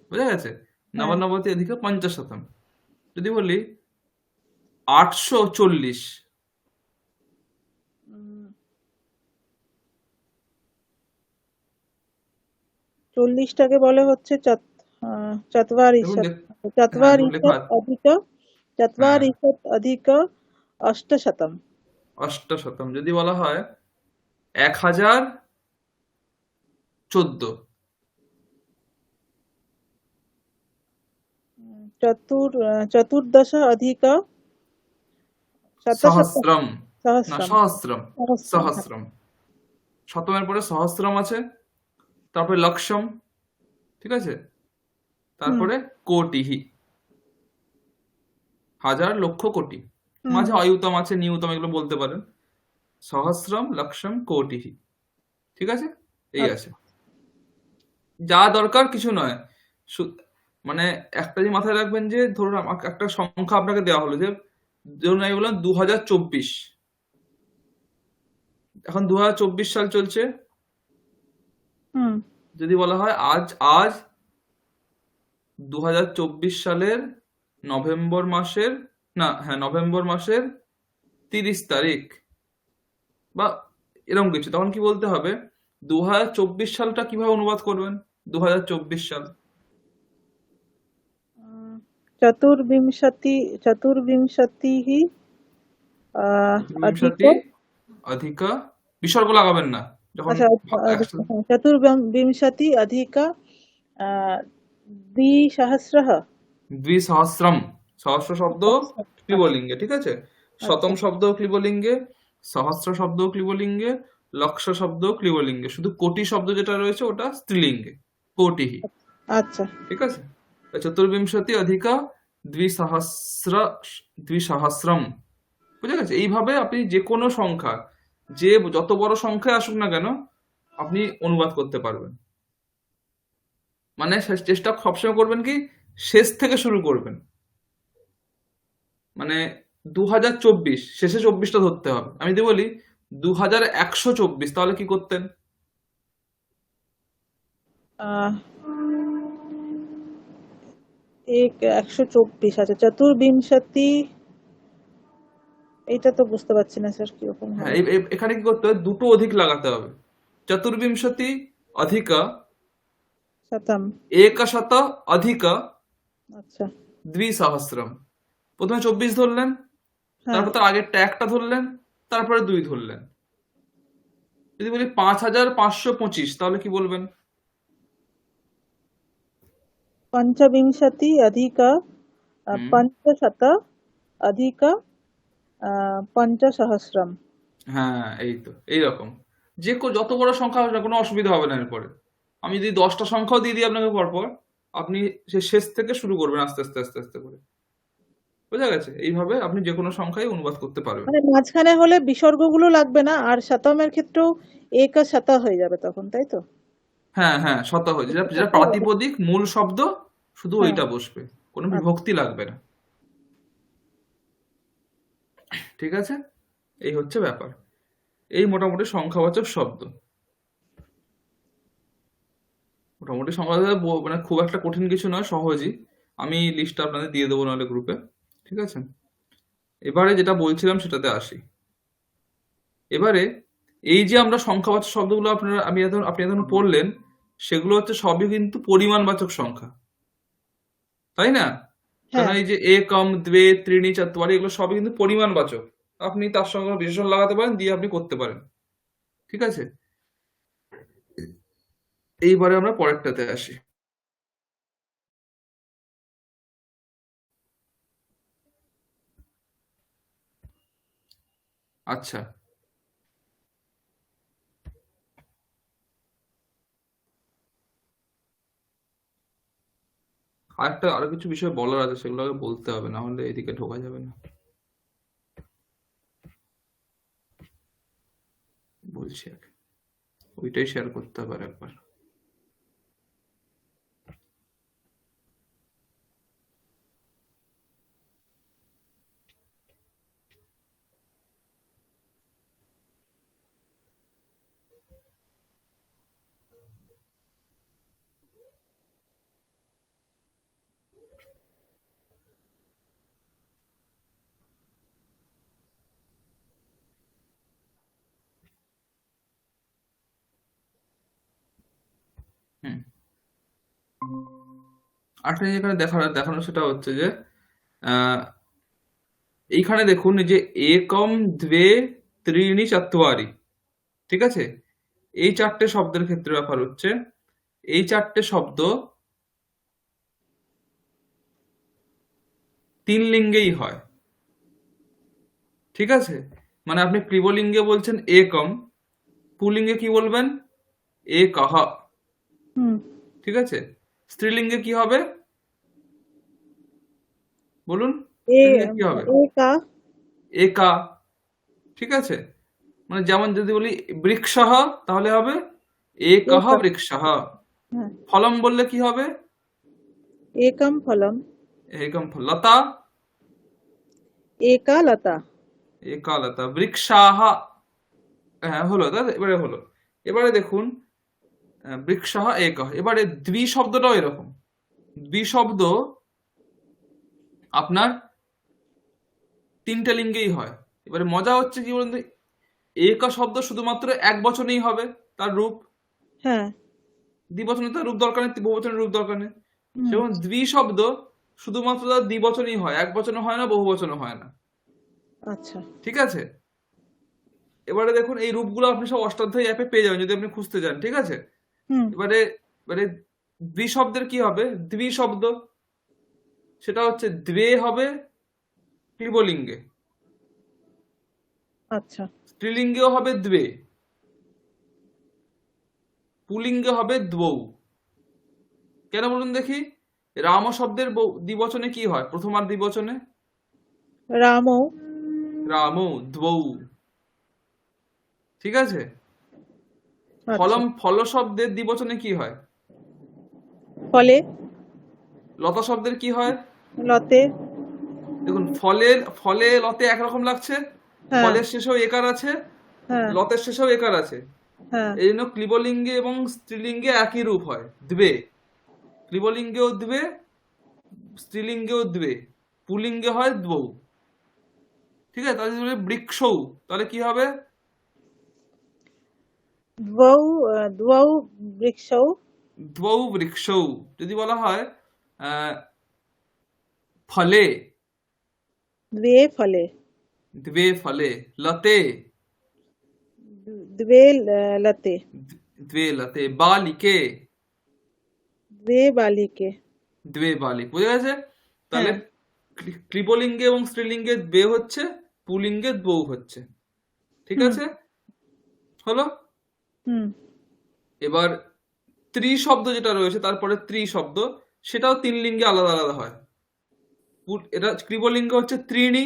Speaker 1: বুঝা গেছে?
Speaker 2: হ্যাঁ।
Speaker 1: নবনবতি অধিকা পঞ্চশতম। যদি বলি 840,
Speaker 2: 40টাকে বলে হচ্ছে
Speaker 1: দেখুন
Speaker 2: चत्वारिंशत्।
Speaker 1: হ্যাঁ, দেখুন লেখা
Speaker 2: अधिक
Speaker 1: হ্যাঁ,
Speaker 2: चत्वारिंशत् अधिक अष्टशतम्।
Speaker 1: অষ্টশতম। যদি বলা হয় 1014,
Speaker 2: चतुर्दश अधिक शतशतम्।
Speaker 1: সহস্রম, না
Speaker 2: सहस्रम्।
Speaker 1: সহস্রম,
Speaker 2: सहस्रम्, হ্যাঁ।
Speaker 1: সহস্রম। শতমের পরে সহস্রম আছে, তারপরে লক্ষম, ঠিক আছে,
Speaker 2: হুম
Speaker 1: তারপরে কোটিহি, হাজার, লক্ষ, কোটি।
Speaker 2: হুম
Speaker 1: মাঝে
Speaker 2: হুম।
Speaker 1: অয়ুতম আছে, নিয়ুতম, এগুলো বলতে পারেন। সহস্রম, লক্ষম, কোটিহি, ঠিক আছে, এই
Speaker 2: আচ্ছা।
Speaker 1: আছে। যা দরকার কিছু নয়, শু- মানে একটা যে মাথায় রাখবেন যে ধরুন আমাকে একটা সংখ্যা আপনাকে দেওয়া হলো, যে ধরুন আমি বললাম 2024, এখন 2024 সাল চলছে।
Speaker 2: হুম
Speaker 1: যদি বলা হয় আজ আজ 2024 সালের নভেম্বর মাসের, না হ্যাঁ নভেম্বর মাসের 30 তারিখ, বা এরকম কিছু, তখন কি বলতে হবে? 2024 সালটা কিভাবে অনুবাদ করবেন? 2024 সাল,
Speaker 2: चतुर्विंशति चतुर्विंशतिः अधिक।
Speaker 1: চতুর্বিংশতি অধিকা, বিসর্গ লাগাবেন না যখন
Speaker 2: अच्छा।
Speaker 1: একসাথে।
Speaker 2: चतुर्विंशति अधिक द्विसहस्रः।
Speaker 1: দ্বিসহস্রম, সহস্র শব্দ
Speaker 2: আচ্ছা
Speaker 1: ক্লিবলিঙ্গে, ঠিক আছে।
Speaker 2: আচ্ছা
Speaker 1: শতম শব্দ ক্লিবলিঙ্গে, সহস্র শব্দ ক্লিবলিঙ্গে, লক্ষ শব্দ ক্লিবলিঙ্গে, শুধু কোটি শব্দ যেটা রয়েছে ওটা স্ত্রীলিঙ্গে, কোটিহি,
Speaker 2: আচ্ছা।
Speaker 1: ঠিক আছে। চতুর্বিংশতি অধিকা দ্বিসহস্র, দ্বিসহস্রম, বুঝে গেছে? এইভাবে আপনি যে কোনো সংখ্যা, যে যত বড় সংখ্যা আসুক না কেন, আপনি অনুবাদ করতে পারবেন। মানে চেষ্টা সবসময় করবেন কি, শেষ থেকে শুরু করবেন। মানে 2024 শেষে 24টা ধরতে হবে। আমি যদি বলি 2124, তাহলে কি করতেন?
Speaker 2: আহ, 124। আচ্ছা, চতুর্বিংশতি। এটা তো বুঝতে পারছি না স্যার কিরকম
Speaker 1: হ্যাঁ,
Speaker 2: হবে।
Speaker 1: এখানে কি করতে হবে? দুটো অধিক লাগাতে হবে। চতুর্বিংশতি অধিকা
Speaker 2: শতম।
Speaker 1: একশত অধিকা
Speaker 2: আচ্ছা।
Speaker 1: দ্বিসহস্রম। প্রথমে 24 ধরলেন,
Speaker 2: হ্যাঁ।
Speaker 1: তারপর তার আগেরটা একটা ধরলেন, তারপরে 2 ধরলেন। যদি বলি 5525, তাহলে কি বলবেন?
Speaker 2: পঞ্চবিংশতি অধিক
Speaker 1: হুম,
Speaker 2: পঞ্চশত অধিক পঞ্চসহস্রম।
Speaker 1: হ্যাঁ, এই তো এইরকম। যত বড় সংখ্যা হবে না, কোনো অসুবিধা হবে না এরপরে। আমি যদি 10টা সংখ্যাও দিয়ে দিই আপনাকে পরপর, আপনি সে শেষ থেকে শুরু করবেন আস্তে আস্তে আস্তে আস্তে করে। বোঝা গেছে? এইভাবে আপনি যে কোনো সংখ্যায় অনুবাদ করতে পারবেন।
Speaker 2: মানে মাঝখানে হলে বিসর্গগুলো লাগবে না, আর শতমের ক্ষেত্রেও এক শত হয়ে যাবে তখন, তাই তো?
Speaker 1: হ্যাঁ হ্যাঁ, শত হয়, যেটা যেটা প্রাতিপদিক মূল শব্দ, শুধু
Speaker 2: হ্যাঁ।
Speaker 1: ওইটা বসবে, কোনো
Speaker 2: আচ্ছা।
Speaker 1: বিভক্তি লাগবে না, ঠিক আছে। এই হচ্ছে ব্যাপার। এই মোটামুটি সংখ্যাবাচক শব্দ। মোটামুটি সংখ্যাবাচক মানে খুব একটা কঠিন কিছু নয়, সহজই। আমি লিস্টটা আপনাদের দিয়ে দেবো নাহলে গ্রুপে, ঠিক আছে। এবারে যেটা বলছিলাম সেটাতে আসি। এবারে এই যে আমরা সংখ্যাবাচক শব্দগুলো আপনি এখন পড়লেন, সেগুলো হচ্ছে সবই কিন্তু পরিমাণবাচক সংখ্যা, তাই না? কারণ
Speaker 2: হ্যাঁ।
Speaker 1: এই যে একম, দ্বে, ত্রিণী, চত্বারি, এগুলো সবই কিন্তু পরিমাণবাচক। আপনি তার সঙ্গে কোনো বিশেষণ লাগাতে পারেন, দিয়ে আপনি করতে পারেন, ঠিক আছে। এইবারে আমরা পরেরটাতে আসি। আচ্ছা, আরো কিছু বিষয় বলার আছে, সেগুলো আগে বলতে হবে, না হলে এদিকে ঢোকা যাবে না। বলছি আগে, ওইটাই শেয়ার করতে হবে একবার। হুম। আরেকটা জিনিস এখানে দেখানো সেটা হচ্ছে যে আহ এইখানে দেখুন এই যে একম দ্বে ত্রিণি চত্বারি, ঠিক আছে, এই চারটে শব্দের ক্ষেত্রে ব্যাপার হচ্ছে এই চারটে শব্দ তিন লিঙ্গেই হয়, ঠিক আছে। মানে আপনি ক্লিবলিঙ্গে বলছেন একম, পুলিঙ্গে কি বলবেন একহ,
Speaker 2: হুম।
Speaker 1: ঠিক আছে। স্ত্রীলিঙ্গে কি হবে বলুন,
Speaker 2: এ
Speaker 1: স্ত্রীলিঙ্গে কি হবে
Speaker 2: একা।
Speaker 1: একা, ঠিক আছে। মানে যেমন যদি বলি বৃক্ষঃ তাহলে হবে একঃ
Speaker 2: একা।
Speaker 1: বৃক্ষঃ।
Speaker 2: হ্যাঁ।
Speaker 1: ফলম বললে কি হবে
Speaker 2: একম ফলম।
Speaker 1: একম ফল। লতা
Speaker 2: একা লতা।
Speaker 1: একা লতা। বৃক্ষাহ, হ্যাঁ হলো দাদা, এবারে হলো। এবারে দেখুন বৃক্ষাহ একঃ, এবারে দ্বি শব্দটাও এরকম। দ্বি শব্দ আপনার তিনটে লিঙ্গেই হয়। এবারে মজা হচ্ছে কি বলুন তো, এক শব্দ শুধুমাত্র এক বচনেই হবে তার রূপ,
Speaker 2: হ্যাঁ।
Speaker 1: দ্বিবচনে তার রূপ দরকার নেই, বহুবচনের রূপ দরকার নেই।
Speaker 2: হুম।
Speaker 1: সেরকম দ্বি শব্দ শুধুমাত্র তার দ্বিবচনেই হয়, এক বচনে হয় না, বহু বচনে হয় না,
Speaker 2: আচ্ছা।
Speaker 1: ঠিক আছে। এবারে দেখুন এই রূপগুলো আপনি সব অষ্টাধ্যায়ী অ্যাপে পেয়ে যাবেন যদি আপনি খুঁজতে যান, ঠিক আছে।
Speaker 2: হুম।
Speaker 1: এবারে এবারে দ্বি শব্দের কি হবে, দ্বি শব্দ সেটা হচ্ছে দ্বে হবে ক্লিবলিঙ্গে,
Speaker 2: আচ্ছা।
Speaker 1: স্ত্রীলিঙ্গেও হবে দ্বে, পুলিঙ্গে হবে দ্বৌ। কেন বলুন দেখি, রাম শব্দের দ্বিবচনে কি হয়, প্রথম আর দ্বিবচনে
Speaker 2: রামও।
Speaker 1: রামৌ দ্বৌ, ঠিক আছে।
Speaker 2: আচ্ছা।
Speaker 1: ফলম ফল শব্দের দ্বিবচনে কি হয়,
Speaker 2: ফলে।
Speaker 1: লতা শব্দের কি হয়।
Speaker 2: লতে।
Speaker 1: দেখুন ফলে ফলে লতে একরকম লাগছে,
Speaker 2: হ্যাঁ।
Speaker 1: ফলের শেষেও একার আছে,
Speaker 2: হ্যাঁ।
Speaker 1: লতের শেষেও একার আছে।
Speaker 2: হ্যাঁ।
Speaker 1: এই জন্য ক্লিবলিঙ্গে এবং স্ত্রীলিঙ্গে একই রূপ হয়, দ্বে। ক্লিবলিঙ্গেও দ্বে, স্ত্রীলিঙ্গেও দ্বে, পুলিঙ্গে হয় দ্বৌ, ঠিক আছে। তাহলে যদি বলি বৃক্ষৌ তাহলে কি হবে,
Speaker 2: দ্বৌ। দ্বৌ বৃক্ষৌ।
Speaker 1: দ্বৌ বৃক্ষৌ। যদি বলা হয় আহ ফলে,
Speaker 2: দ্বে ফলে।
Speaker 1: দ্বে ফলে, লতে,
Speaker 2: দ্বে লতে।
Speaker 1: দ্বে লতে, বালিকে,
Speaker 2: দ্বে বালিকে।
Speaker 1: দ্বে বালিক, বুঝে গেছে। তাহলে
Speaker 2: হ্যাঁ।
Speaker 1: ক্লিবলিঙ্গে এবং স্ত্রীলিঙ্গে দ্বে হচ্ছে, পুলিঙ্গে দ্বৌ হচ্ছে, ঠিক
Speaker 2: হুম।
Speaker 1: আছে, হলো।
Speaker 2: হুম।
Speaker 1: এবার ত্রি শব্দ যেটা রয়েছে তারপরে ত্রি শব্দ, সেটাও তিন লিঙ্গে আলাদা আলাদা হয়। এটা ক্লিবলিঙ্গ হচ্ছে ত্রিণী,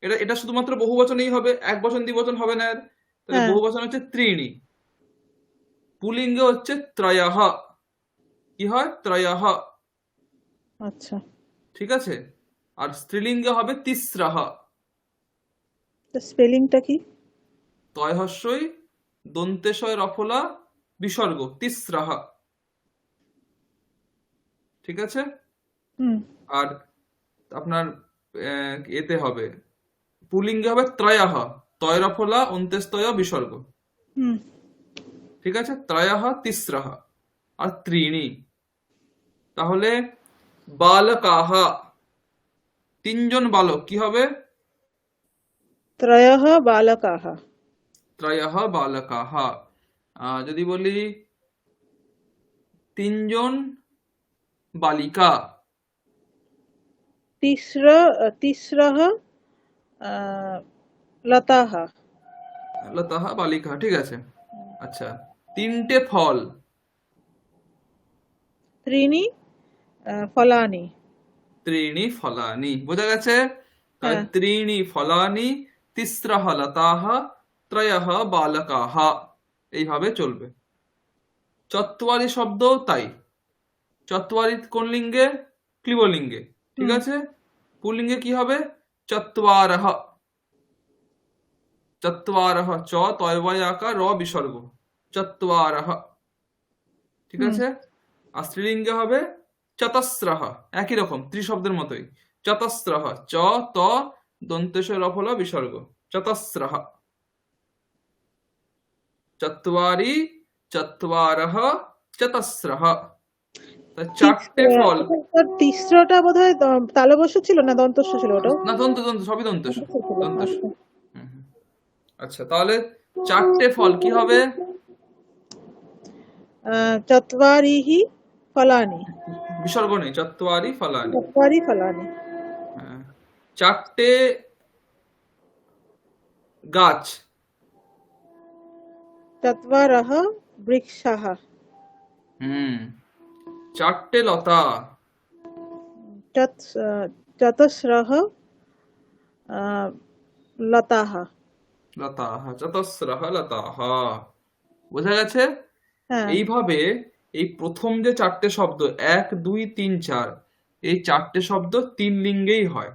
Speaker 1: এটা এটা শুধুমাত্র বহু বচনেই হবে, এক বচন দ্বিবচন হবে না এর। তাহলে
Speaker 2: হ্যাঁ।
Speaker 1: বহু বচন হচ্ছে ত্রিণী। পুলিঙ্গ হচ্ছে ত্রয়ঃ, কি হয় ত্রয়ঃ,
Speaker 2: আচ্ছা।
Speaker 1: ঠিক আছে। আর স্ত্রীলিঙ্গে হবে তিস্রঃ,
Speaker 2: স্পেলিংটা কি?
Speaker 1: তয় হস্যই দন্তেশয় রফলা বিসর্গ, তিস্রঃ, ঠিক আছে।
Speaker 2: হুম।
Speaker 1: আর আপনার এতে হবে পুলিঙ্গে হবে ত্রয়ঃ, তয় রফলা অন্ত্যেস্তয় বিসর্গ,
Speaker 2: হুম।
Speaker 1: ঠিক আছে। ত্রয়ঃ তিস্রঃ আর ত্রিণী। তাহলে বালকাহ, তিনজন বালক কি হবে,
Speaker 2: ত্রয়ঃ বালকাः।
Speaker 1: ত্রয়ঃ বালকাহ। যদি বলি তিনজন বালিকা,
Speaker 2: তিস্রः আহ, লতাः।
Speaker 1: লতাহ বালিকা, ঠিক আছে। আচ্ছা, তিনটে ফল,
Speaker 2: ত্রিণি ফলানি।
Speaker 1: ত্রিণী ফলানি, বোঝা গেছে। তাই
Speaker 2: হ্যাঁ।
Speaker 1: ত্রিণী ফলানি, তিস্রঃ লতাহ, ত্রয়ঃ বালকাহ, এইভাবে চলবে। চত্বারি শব্দ তাই, চত্বারি কোন লিঙ্গে, ক্লিবলিঙ্গে, ঠিক
Speaker 2: হুম।
Speaker 1: আছে। পুল্লিঙ্গে কি হবে চত্বারঃ, চত্বারঃ চ তয় আকার র বিসর্গ, চত্বারঃ, ঠিক
Speaker 2: হুম।
Speaker 1: আছে। আর স্ত্রীলিঙ্গে হবে চতস্রঃ, একই রকম ত্রিশব্দের মতোই, চতস্রঃ চ ত দন্তেশ রফল বিসর্গ, চতস্রঃ। চত্বারি, চত্বারঃ, চতস্রः। তা চারটে ফল।
Speaker 2: তিস্রটা বোধ হয় তালবস্য ছিল না দন্তস্য ছিল ওটাও?
Speaker 1: না, দন্ত দন্ত সবই দন্তস্ব।
Speaker 2: দন্তস্য ছিল,
Speaker 1: দন্তস্ব।
Speaker 2: আচ্ছা।
Speaker 1: হুম, হুম। আচ্ছা, তাহলে চারটে ফল কি হবে?
Speaker 2: চত্বারিহি ফলানি।
Speaker 1: বিসর্গ নেই, চত্বারি ফলানি।
Speaker 2: চত্বারি ফলানি।
Speaker 1: হ্যাঁ। চারটে গাছ।
Speaker 2: চত্বারः বৃক্ষাः।
Speaker 1: হুম। চারটে লতা।
Speaker 2: চতস্রः লতাः।
Speaker 1: লতাः চতস্রः লতাः। বোঝা গেছে?
Speaker 2: হ্যাঁ।
Speaker 1: এইভাবে এই প্রথম যে চারটে শব্দ, 1 2 3 4, এই চারটে শব্দ তিন লিঙ্গেই হয়।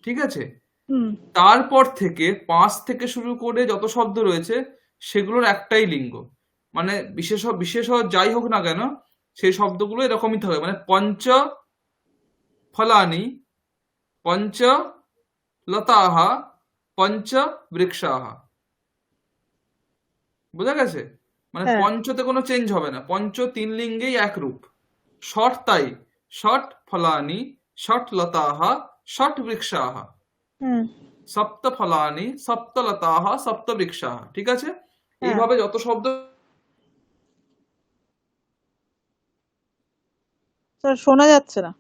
Speaker 1: ঠিক আছে?
Speaker 2: হুম।
Speaker 1: তারপর থেকে 5 থেকে শুরু করে যত শব্দ রয়েছে সেগুলোর একটাই লিঙ্গ। মানে বিশেষ যাই হোক না কেন, সেই শব্দগুলো এরকমই থাকবে। মানে পঞ্চ ফলানি, পঞ্চ লতাহ, পঞ্চ বৃক্ষাহ। বোঝা গেছে? মানে
Speaker 2: হ্যাঁ।
Speaker 1: পঞ্চতে কোনো চেঞ্জ হবে না, পঞ্চ তিন লিঙ্গেই একরূপ। ষট তাই, ষট ফলানি, ষট লতাহ, ষট বৃক্ষাহ,
Speaker 2: হুম।
Speaker 1: সপ্ত ফলানি, সপ্ত লতাহ, সপ্ত বৃক্ষাহ। ঠিক আছে?
Speaker 2: হ্যাঁ।
Speaker 1: এইভাবে যত শব্দ।
Speaker 2: স্যার শোনা যাচ্ছে না।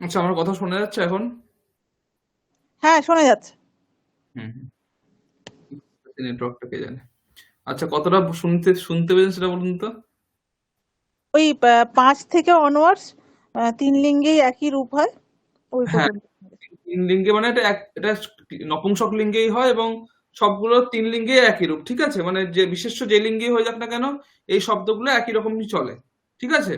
Speaker 1: আচ্ছা, আমার কথা শোনা যাচ্ছে এখন?
Speaker 2: হ্যাঁ, শোনা যাচ্ছে।
Speaker 1: হুম। নেটওয়ার্কটা কে জানে। আচ্ছা, কতটা শুনতে শুনতে পেয়েছেন সেটা বলুন তো।
Speaker 2: ওই 5 থেকে অনওয়ার্ডস 3 লিঙ্গেই একই রূপ হয়, ওই
Speaker 1: হ্যাঁ,
Speaker 2: পর্যন্ত।
Speaker 1: তিন লিঙ্গে মানে এটা নপুংসক লিঙ্গেই হয়, এবং সবগুলো তিন লিঙ্গে একই রূপ, ঠিক আছে? মানে যে বিশেষ্য যে লিঙ্গেই হয়ে যাক না কেন, এই শব্দগুলো একই রকমই চলে, ঠিক আছে?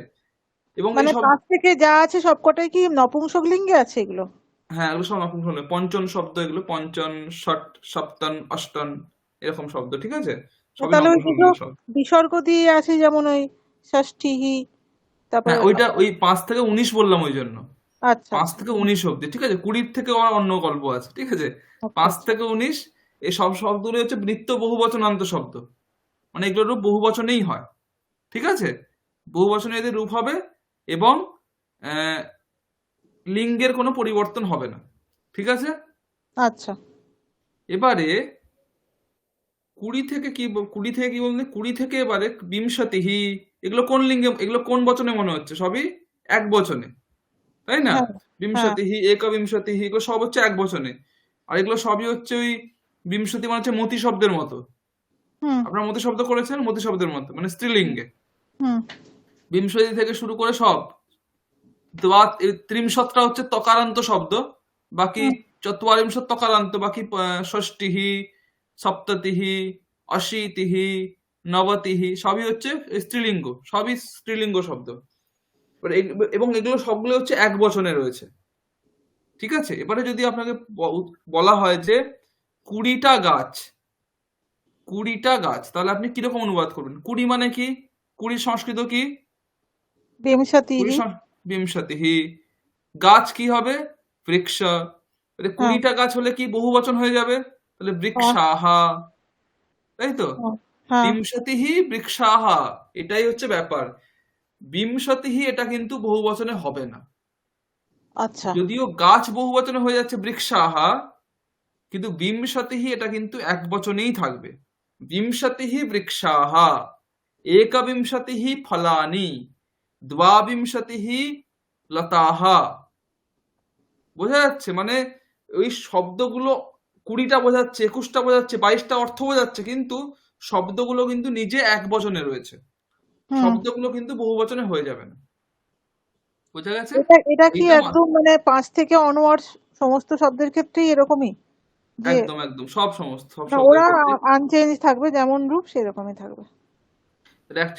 Speaker 1: এবং এই
Speaker 2: মানে
Speaker 1: সব,
Speaker 2: 5 থেকে যা আছে সবকটাই কি নপুংসক লিঙ্গে আছে এগুলো?
Speaker 1: হ্যাঁ, এগুলো সব নপুংসক লিঙ্গ। পঞ্চন শব্দ এগুলো, পঞ্চন, ষট, সপ্তন, অষ্টন, এরকম শব্দ, ঠিক আছে? সবই
Speaker 2: তাহলে ওই
Speaker 1: নপুংসক
Speaker 2: দুটো
Speaker 1: লিঙ্গ শব্দ।
Speaker 2: বিসর্গ দিয়ে আছে, যেমন ওই ষষ্ঠীহি, তারপরে
Speaker 1: হ্যাঁ, ওইটা ওই 5 থেকে 19 বললাম ওই জন্য।
Speaker 2: আচ্ছা
Speaker 1: পাঁচ
Speaker 2: আচ্ছা।
Speaker 1: থেকে উনিশ অব্দি, ঠিক আছে? 20 থেকে আবার অন্য গল্প আছে, ঠিক আছে?
Speaker 2: আচ্ছা
Speaker 1: পাঁচ
Speaker 2: আচ্ছা।
Speaker 1: থেকে উনিশ এই সব শব্দগুলো হচ্ছে বৃত্ত বহুবচনান্ত শব্দ। মানে এগুলোর রূপ বহু বচনেই হয়, ঠিক আছে? বহু বচনে এদের রূপ হবে, এবং আহ, লিঙ্গের কোনো পরিবর্তন হবে না, ঠিক আছে?
Speaker 2: আচ্ছা।
Speaker 1: এবারে 20 থেকে কি বলতে, 20 থেকে এবারে বিংশতিহি, এগুলো কোন লিঙ্গে, এগুলো কোন বচনে মনে হচ্ছে? সবই এক বচনে, তাই না?
Speaker 2: হ্যাঁ হ্যাঁ।
Speaker 1: বিংশতিহি, একবিংশতিহি, এগুলো সব হচ্ছে এক বচনে। আর এগুলো সবই হচ্ছে ওই বিংশতি মানে হচ্ছে মতি শব্দের মতো।
Speaker 2: হুম
Speaker 1: আপনারা মতি শব্দ করেছেন, মতি শব্দের মতো মানে স্ত্রীলিঙ্গে।
Speaker 2: হুম।
Speaker 1: বিংশতি থেকে শুরু করে সব, ত্রিংশতটা হচ্ছে তকারান্ত শব্দ, বাকি
Speaker 2: হুম।
Speaker 1: চত্বরিংশত তকারান্ত, বাকি ষষ্টিহি, সপ্ততিহি, অশীতিহি, নবতিহি সবই হচ্ছে স্ত্রীলিঙ্গ, সবই স্ত্রীলিঙ্গ শব্দ। এবং এগুলো সবগুলো হচ্ছে এক বচনে রয়েছে, ঠিক আছে? এবারে যদি আপনাকে বলা হয় যে 20টা গাছ, 20টা গাছ, তাহলে আপনি কিরকম অনুবাদ করবেন? 20 মানে কি? 20 সংস্কৃত কি? 20
Speaker 2: বিংশতিহি।
Speaker 1: বিংশতিহি। গাছ কি হবে? বৃক্ষ। তাহলে
Speaker 2: হ্যাঁ
Speaker 1: 20টা গাছ হলে কি বহু বচন হয়ে যাবে? তাহলে
Speaker 2: হ্যাঁ
Speaker 1: বৃক্ষাহা, তাই তো?
Speaker 2: হ্যাঁ। হ্যাঁ,
Speaker 1: বিংশতিহি বৃক্ষাহা, এটাই হচ্ছে ব্যাপার। বিংশতিহি এটা কিন্তু বহু বচনে হবে না।
Speaker 2: আচ্ছা
Speaker 1: যদিও গাছ বহু বচনে হয়ে যাচ্ছে বৃক্ষাহা, কিন্তু বিংশতিহি এটা কিন্তু এক বচনেই থাকবে। বিংশতিহি বৃক্ষাহা, একবিংশতিহি ফলানি, দ্বাবিংশতিহি লতাহা। বোঝা যাচ্ছে? মানে ওই শব্দগুলো 20টা বোঝাচ্ছে, 21টা বোঝাচ্ছে, 22টা অর্থ বোঝাচ্ছে, কিন্তু শব্দগুলো কিন্তু নিজে এক বচনে রয়েছে।
Speaker 2: হুম।
Speaker 1: শব্দগুলো কিন্তু বহু বচনে হয়ে যাবে না। বোঝা গেছে?
Speaker 2: এটা এটা কি
Speaker 1: এইটা
Speaker 2: একদম মানে 5 থেকে অনওয়ার্ডস সমস্ত শব্দের ক্ষেত্রেই এরকমই, যে
Speaker 1: একদম একদম সব সমস্ত সব
Speaker 2: না,
Speaker 1: শব্দের
Speaker 2: ওরা
Speaker 1: ক্ষেত্রে।
Speaker 2: আনচেঞ্জ থাকবে, যেমন রূপ সেরকমই থাকবে?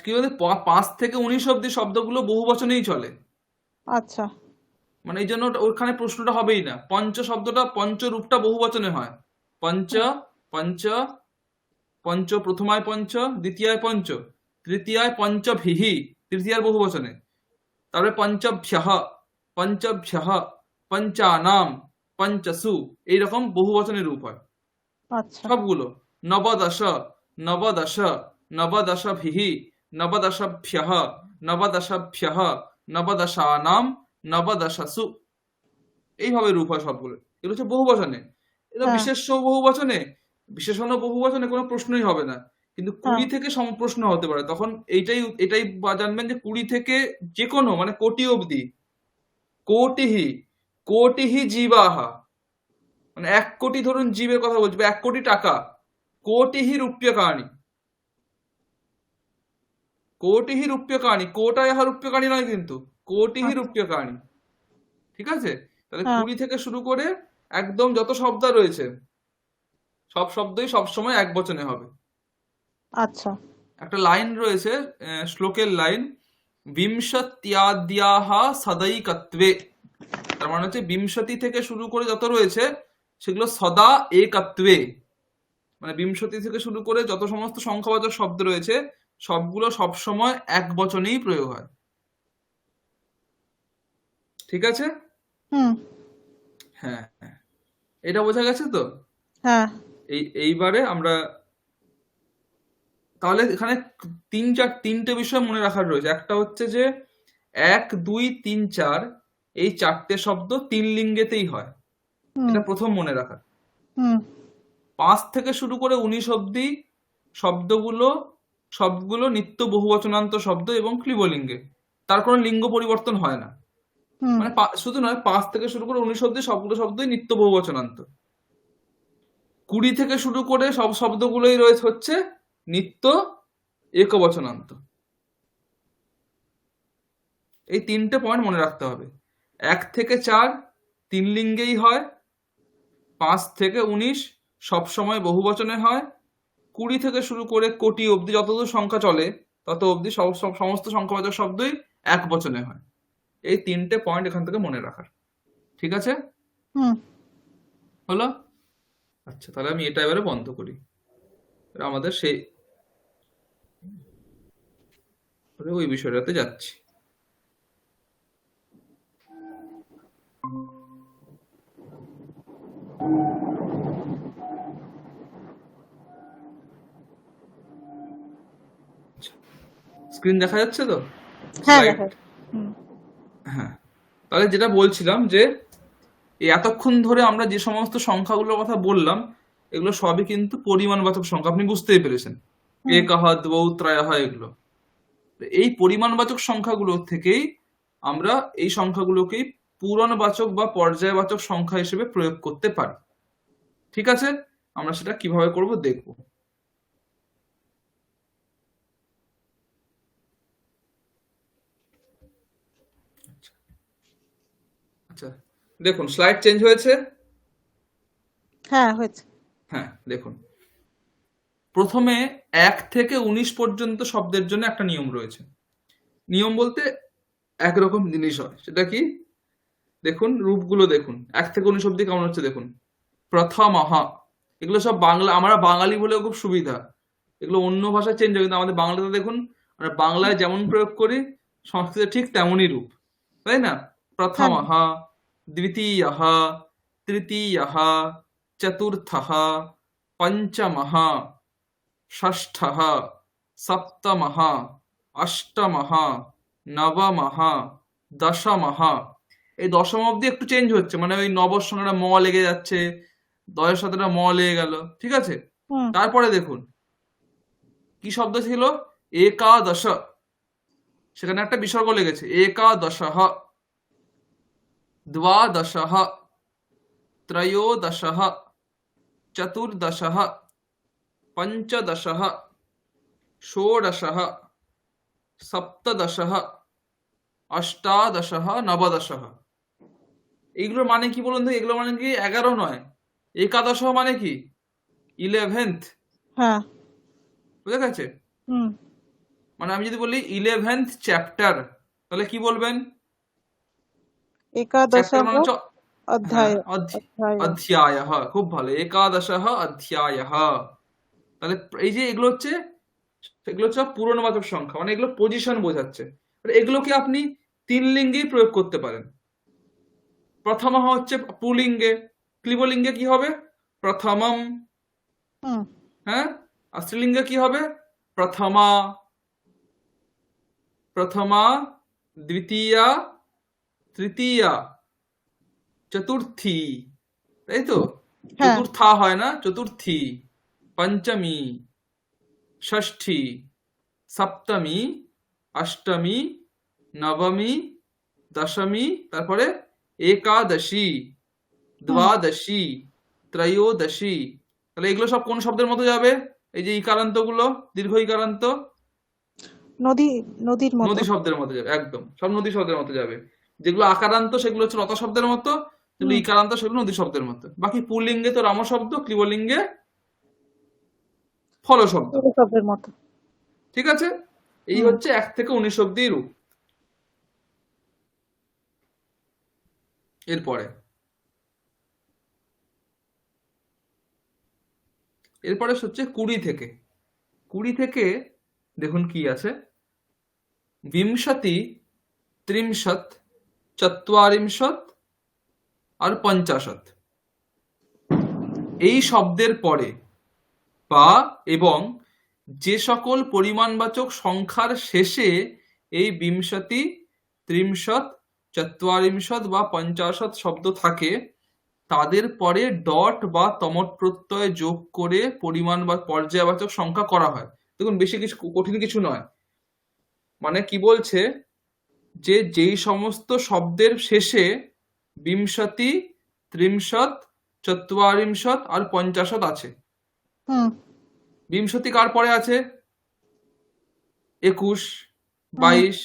Speaker 1: কি বলতে, 5 থেকে 19 অব্দি শব্দগুলো বহু বচনেই চলে।
Speaker 2: আচ্ছা।
Speaker 1: মানে এই জন্য ওখানে প্রশ্নটা হবেই না। পঞ্চ শব্দটা, পঞ্চ রূপটা বহু বচনে হয়। পঞ্চ, পঞ্চ, পঞ্চ প্রথমায় পঞ্চ, দ্বিতীয়ায় পঞ্চ, তৃতীয়ায় পঞ্চভিহি, তৃতীয়ার বহু বচনে। তারপরে পঞ্চভ্যঃ, পঞ্চভ্যঃ, পঞ্চানাম, পঞ্চসু, এইরকম বহু বচনের রূপ হয়
Speaker 2: আচ্ছা।
Speaker 1: সবগুলো। নবদশ, নবদশ, নবদশভিহি, নবদশভ্যঃ, নবদশভ্যঃ, নবদশানাম, নবদশসু, এইভাবে রূপ হয় সবগুলো। এগুলো হচ্ছে বহু বচনে। এটা
Speaker 2: হ্যাঁ
Speaker 1: বিশেষ্য বহু বচনে, বিশেষণ বহু বচনে কোনো প্রশ্নই হবে না। কিন্তু
Speaker 2: হ্যাঁ।
Speaker 1: 20 থেকে প্রশ্ন হতে পারে, তখন এইটাই এটাই জানবেন যে 20 থেকে যে কোনো মানে কোটি অবধি, কোটিহি, কোটিহি জীবাহা, মানে 1 কোটি, ধরুন জীবের কথা বলছি, বা 1 কোটি টাকা, কোটিহি রূপ্যকাণি, কোটিহি রূপ্যকাণি, কোটায়াহা রূপ্যকাণি নয় কিন্তু, কোটিহি
Speaker 2: আচ্ছা।
Speaker 1: রূপ্যকাণি, ঠিক আছে? তাহলে
Speaker 2: হ্যাঁ।
Speaker 1: 20 থেকে শুরু করে একদম যত শব্দ রয়েছে, সব শব্দই সবসময় এক বচনে হবে।
Speaker 2: আচ্ছা।
Speaker 1: একটা লাইন রয়েছে, শ্লোকের লাইন, বিংশত্যাদ্যাহা সদাইকত্বে। তার মানে হচ্ছে বিংশতি থেকে শুরু করে যত রয়েছে সেগুলো সদা একত্বে, মানে বিংশতি থেকে শুরু করে যত সমস্ত সংখ্যাবাচক শব্দ রয়েছে সবগুলো সবসময় এক বচনেই প্রয়োগ হয়, ঠিক আছে?
Speaker 2: হুম।
Speaker 1: হ্যাঁ হ্যাঁ, এটা বোঝা গেছে তো?
Speaker 2: হ্যাঁ
Speaker 1: এইবারে আমরা তাহলে এখানে তিনটে বিষয় মনে রাখার রয়েছে। একটা হচ্ছে যে 1, 2, 3, 4 এই 4টে শব্দ 3 লিঙ্গেতেই হয়,
Speaker 2: হুম
Speaker 1: এটা প্রথম মনে রাখার।
Speaker 2: হুম।
Speaker 1: 5 থেকে শুরু করে 19 অব্দি শব্দগুলো সবগুলো নিত্য বহুবচনান্ত শব্দ এবং ক্লিবলিঙ্গে, তার কোনো লিঙ্গ পরিবর্তন হয় না।
Speaker 2: হুম
Speaker 1: মানে শুধু নয়, 5 থেকে শুরু করে 19 অব্দি সবগুলো শব্দই নিত্য বহুবচনান্ত। 20 থেকে শুরু করে সব শব্দগুলোই রয়েছে হচ্ছে নিত্য একবচনান্ত। এই 3টে পয়েন্ট মনে রাখতে হবে। 1 থেকে 4 তিন লিঙ্গেই হয়। 5 থেকে 19 সবসময় বহুবচনে হয়। 20 থেকে শুরু করে কোটি অব্দি যতদূর সংখ্যা চলে তত অব্দি সমস্ত সংখ্যাবাচক শব্দই এক বচনে হয়। এই 3টে পয়েন্ট এখান থেকে মনে রাখার। ঠিক আছে?
Speaker 2: হুম
Speaker 1: হলো? আচ্ছা, তাহলে আমি এটা এবারে বন্ধ করি। এবার আমাদের সেই ওই বিষয়টাতে যাচ্ছি। স্ক্রিন দেখা যাচ্ছে তো?
Speaker 2: হ্যাঁ
Speaker 1: স্লাইড?
Speaker 2: দেখা যাচ্ছে। হুম
Speaker 1: হ্যাঁ। তাহলে যেটা বলছিলাম যে এই এতক্ষণ ধরে আমরা যে সমস্ত সংখ্যাগুলোর কথা বললাম, এগুলো সবই কিন্তু পরিমাণবাচক সংখ্যা। আপনি বুঝতেই পেরেছেন।
Speaker 2: হুম
Speaker 1: একহ, দ্বৌ, ত্রয়ঃ, এগুলো। তো এই পরিমাণবাচক সংখ্যাগুলো থেকেই আমরা এই সংখ্যাগুলোকেই পূরণবাচক বা পর্যায়বাচক সংখ্যা হিসেবে প্রয়োগ করতে পারি। ঠিক আছে? আমরা সেটা কিভাবে করব দেখব। আচ্ছা, দেখুন স্লাইড চেঞ্জ হয়েছে।
Speaker 2: হ্যাঁ হয়েছে।
Speaker 1: হ্যাঁ, দেখুন প্রথমে 1 থেকে 19 পর্যন্ত শব্দের জন্য একটা নিয়ম রয়েছে। নিয়ম বলতে একরকম জিনিস হয়। সেটা কি? দেখুন রূপগুলো দেখুন। 1 থেকে 19 অব্দি কেমন হচ্ছে দেখুন। প্রথমঃ, এগুলো সব বাংলা, আমরা বাঙালি বলে খুব সুবিধা। এগুলো অন্য ভাষায় চেঞ্জ হয়, কিন্তু আমাদের বাংলাতে দেখুন আমরা বাংলায় যেমন প্রয়োগ করি সংস্কৃতে ঠিক তেমনই রূপ, তাই না?
Speaker 2: হ্যাঁ
Speaker 1: প্রথমঃ, দ্বিতীয়ঃ, তৃতীয়ঃ, চতুর্থঃ, পঞ্চমঃ, ষষ্ঠঃ, সপ্তমঃ, অষ্টমঃ, নবমঃ, দশমঃ। এই দশম অব্দি একটু চেঞ্জ হচ্ছে, মানে ওই নবর সঙ্গে একটা ম লেগে যাচ্ছে, দশের সাথে একটা ম লেগে গেল। ঠিক আছে?
Speaker 2: হুম
Speaker 1: তারপরে দেখুন কি শব্দ ছিল? একাদশ, সেখানে একটা বিসর্গ লেগেছে। একাদশঃ, দ্বাদশঃ, ত্রয়োদশঃ, চতুর্দশঃ, পঞ্চদশঃ, ষোড়শঃ, সপ্তদশঃ, অষ্টাদশঃ, নবদশঃ। এইগুলোর মানে কি বলুন তো? এগুলো মানে কি 11 নয়। একাদশ মানে কি? 11th।
Speaker 2: হ্যাঁ
Speaker 1: বুঝা গেছে?
Speaker 2: হুম
Speaker 1: মানে আমি যদি বলি 11th চ্যাপ্টার, তাহলে কি বলবেন? চ্যাপ্টার
Speaker 2: একাদশः
Speaker 1: মানে হচ্ছে, হ্যাঁ,
Speaker 2: অধ্যায় অধ্যায়
Speaker 1: অধ্যায়। খুব ভালো, একাদশঃ অধ্যায়। তাহলে এই যে এগুলো হচ্ছে পূরণবাচক সংখ্যা, মানে এগুলো পজিশন বোঝাচ্ছে। এগুলোকে আপনি তিন লিঙ্গেই প্রয়োগ করতে পারেন। প্রথম হচ্ছে পুলিঙ্গে, ক্লিবলিঙ্গে কি হবে? প্রথমম।
Speaker 2: হুম
Speaker 1: হ্যাঁ, আর স্ত্রীলিঙ্গে কি হবে? প্রথমা। প্রথমা, দ্বিতীয়া, তৃতীয়া, চতুর্থী। তাই তো?
Speaker 2: হ্যাঁ
Speaker 1: চতুর্থা হয় না, চতুর্থী। পঞ্চমী, ষষ্ঠী, সপ্তমী, অষ্টমী, নবমী, দশমী, তারপরে একাদশী,
Speaker 2: হুম
Speaker 1: দ্বাদশী, ত্রয়োদশী। তাহলে এগুলো সব কোন শব্দের মতো যাবে? এই যে ইকারান্ত গুলো, দীর্ঘ ইকারান্ত,
Speaker 2: নদী নদীর মতো।
Speaker 1: নদী শব্দের মতো যাবে। একদম সব নদী শব্দের মতো যাবে। যেগুলো আকারান্ত সেগুলো হচ্ছে লতা শব্দের মতো, যেগুলো
Speaker 2: হুম
Speaker 1: ইকারান্ত সেগুলো নদী শব্দের মতো। বাকি পুল্লিঙ্গে তো রাম শব্দ, ক্লিবলিঙ্গে ফল শব্দ।
Speaker 2: পুরো শব্দের মতো।
Speaker 1: ঠিক আছে? এই
Speaker 2: হুম
Speaker 1: হচ্ছে 1 থেকে 19 অব্দি রূপ। এরপরে এরপরে হচ্ছে 20 থেকে। 20 থেকে দেখুন কি আছে। বিংশতি, ত্রিংশৎ, চত্বারিংশৎ আর পঞ্চাশৎ। এই শব্দের পরে বা এবং যে সকল পরিমাণবাচক সংখ্যার শেষে এই বিংশতি, ত্রিংশৎ, চত্বারিংশৎ বা পঞ্চাশৎ শব্দ থাকে, তাদের পরে ডট বা তমট প্রত্যয় যোগ করে পরিমাণ বা পর্যায়বাচক সংখ্যা করা হয়। দেখুন বেশি কিছু কঠিন কিছু নয়। মানে কি বলছে? যে যেই সমস্ত শব্দের শেষে বিংশতি, ত্রিংশত, চত্বারিংশত আর পঞ্চাশত আছে।
Speaker 2: হুম
Speaker 1: বিংশতি কার পরে আছে? 21,
Speaker 2: হুম
Speaker 1: 22,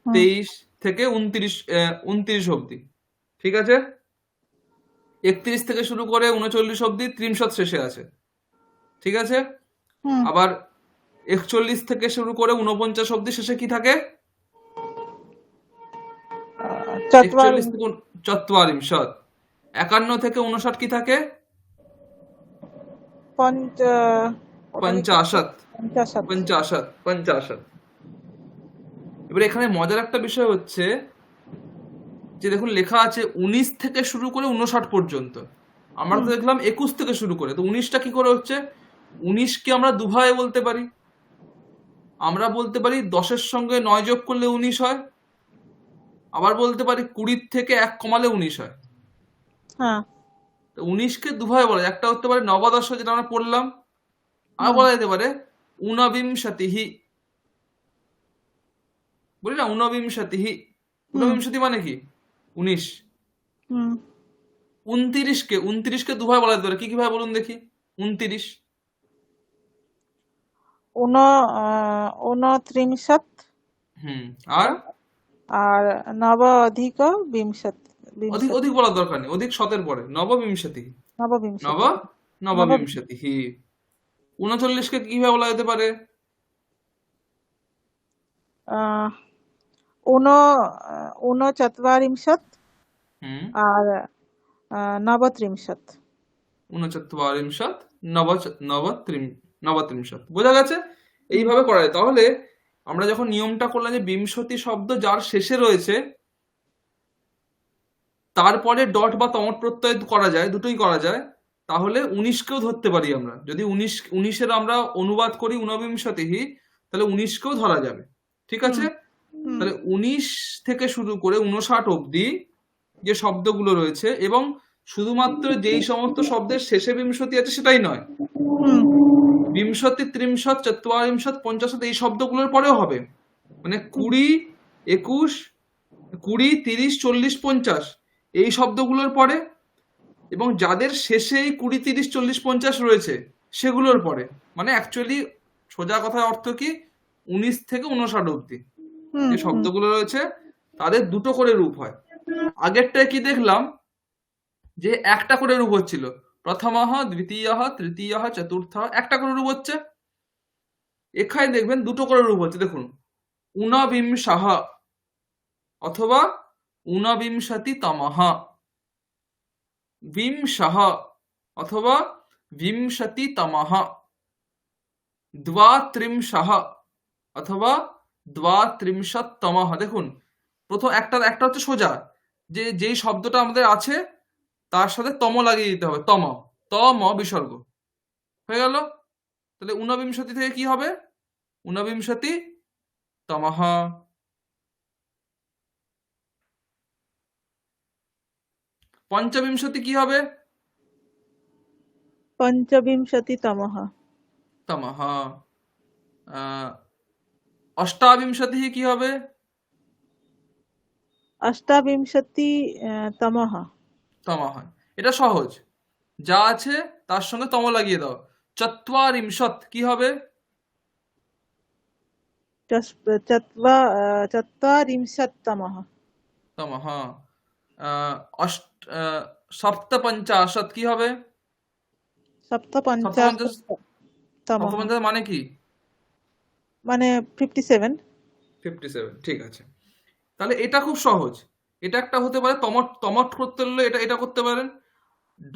Speaker 2: হুম
Speaker 1: 23 থেকে 29 অব্দি। ঠিক আছে? 31 থেকে শুরু করে 39 অব্দি ত্রিংশত শেষে আছে। ঠিক আছে?
Speaker 2: হুম
Speaker 1: আবার 41 থেকে শুরু করে 49 অব্দি শেষে কি থাকে? 41
Speaker 2: চত্বারিংশ
Speaker 1: থেকে চত্বারিংশত। 51 থেকে 59 কি থাকে?
Speaker 2: পঞ্চ ওটা কি থাকে?
Speaker 1: পঞ্চাশত।
Speaker 2: পঞ্চাশত।
Speaker 1: পঞ্চাশত। এবার এখানে মজার একটা বিষয় হচ্ছে যে দেখুন লেখা আছে 19 থেকে শুরু করে 59 পর্যন্ত। আমরা
Speaker 2: হুম
Speaker 1: তো দেখলাম 21 থেকে শুরু করে, তো 19টা কি করে হচ্ছে? 19কে আমরা দুভাবে বলতে পারি। আমরা বলতে পারি 10-এর সঙ্গে 9 যোগ করলে 19 হয়, আবার বলতে পারি 20 থেকে 1 কমালে 19 হয়।
Speaker 2: হ্যাঁ।
Speaker 1: তো 19কে দুভাবে বলা যায়। একটা হতে পারে নবদশ, যেটা আমরা পড়লাম, আর
Speaker 2: হুম
Speaker 1: বলা যেতে পারে ঊনবিংশতিহি। বলি না ঊনবিংশতিহি,
Speaker 2: হুম
Speaker 1: ঊনবিংশতি মানে কি? 19।
Speaker 2: হুম
Speaker 1: 29কে দুভাবে বলা যেতে পারে, কি কি ভাবে বলুন দেখি? 29,
Speaker 2: ঊন ঊনত্রিংশৎ
Speaker 1: হুম, আর
Speaker 2: আর নব অধিক বিংশত
Speaker 1: অধিক
Speaker 2: বিংশতি
Speaker 1: অধিক বলার দরকার নেই, অধিক শতের পরে নববিংশতি। নব
Speaker 2: নববিংশতি নববিংশতি
Speaker 1: নববিংশতি হি। 39কে কিভাবে বলা যেতে পারে?
Speaker 2: আহ ঊন ঊনচত্বারিংশৎ
Speaker 1: হুম,
Speaker 2: আর নবত্রিংশৎ।
Speaker 1: 39, নব নবত্রিংশৎ। বোঝা গেছে?
Speaker 2: হুম
Speaker 1: এইভাবে করা যায়। তাহলে আমরা যখন নিয়মটা করলাম যে বিংশতি শব্দ যার শেষে রয়েছে তারপরে ডট বা তমট প্রত্যয় করা যায়, দুটোই করা যায়, তাহলে 19কেও ধরতে পারি আমরা। যদি 19-এর আমরা অনুবাদ করি ঊনবিংশতিহি, তাহলে 19কেও ধরা যাবে। ঠিক
Speaker 2: হুম
Speaker 1: আছে?
Speaker 2: হুম
Speaker 1: তাহলে 19 থেকে শুরু করে 59 অব্দি যে শব্দগুলো রয়েছে, এবং শুধুমাত্র যেই সমস্ত শব্দের শেষে বিংশতি আছে সেটাই নয়,
Speaker 2: হুম
Speaker 1: বিংশতি, ত্রিংশত, চত্বারিংশত, পঞ্চাশত এই শব্দগুলোর পরেও হবে। মানে 20, 21, 20, 30, 40, 50 এই শব্দগুলোর পরে, এবং যাদের শেষে এই 20, 30, 40, 50 রয়েছে সেগুলোর পরে। মানে অ্যাকচুয়ালি সোজা কথার অর্থ কি, 19 থেকে 59 অব্দি
Speaker 2: হুম
Speaker 1: যে
Speaker 2: হুম
Speaker 1: শব্দগুলো রয়েছে তাদের দুটো করে রূপ হয়। আগেরটায় কি দেখলাম যে একটা করে রূপ হচ্ছিল, প্রথমঃ, দ্বিতীয়ঃ, তৃতীয়ঃ, চতুর্থঃ, একটা করে রূপ হচ্ছে। এখানে দেখবেন দুটো করে রূপ হচ্ছে। দেখুন, ঊনবিংশঃ অথবা ঊনবিংশতিতমঃ, বিংশঃ অথবা বিংশতিতমঃ, দ্বাত্রিংশঃ অথবা দ্বাত্রিংশত্তমঃ। দেখুন, প্রথম একটা একটা হচ্ছে সোজা, যে যেই শব্দটা আমাদের আছে তার সাথে তম লাগিয়ে দিতে হবে, তম, তম বিসর্গ হয়ে গেল। তাহলে ঊনবিংশতি থেকে কি হবে? ঊনবিংশতি তমঃ। পঞ্চবিংশতি কি হবে?
Speaker 2: পঞ্চবিংশতিতমः
Speaker 1: তমঃ। আহ, অষ্টাবিংশতি কি হবে?
Speaker 2: অষ্টাবিংশতি তমः
Speaker 1: তমঃ। এটা সহজ, যা আছে তার সঙ্গে তম লাগিয়ে দাও। চত্বারিংশত কি হবে?
Speaker 2: চত্বারিংশত্তমः
Speaker 1: তমঃ। আহ, অষ্ট সপ্তপঞ্চাশত কি হবে? সপ্তপঞ্চাশ,
Speaker 2: সপ্তপঞ্চাশত্তমः
Speaker 1: সপ্তপঞ্চাশ মানে কি?
Speaker 2: মানে 57।
Speaker 1: 57, ঠিক আছে। তাহলে এটা খুব সহজ। এটা একটা হতে পারে তমট, তমট করতে হলে এটা এটা করতে পারেন।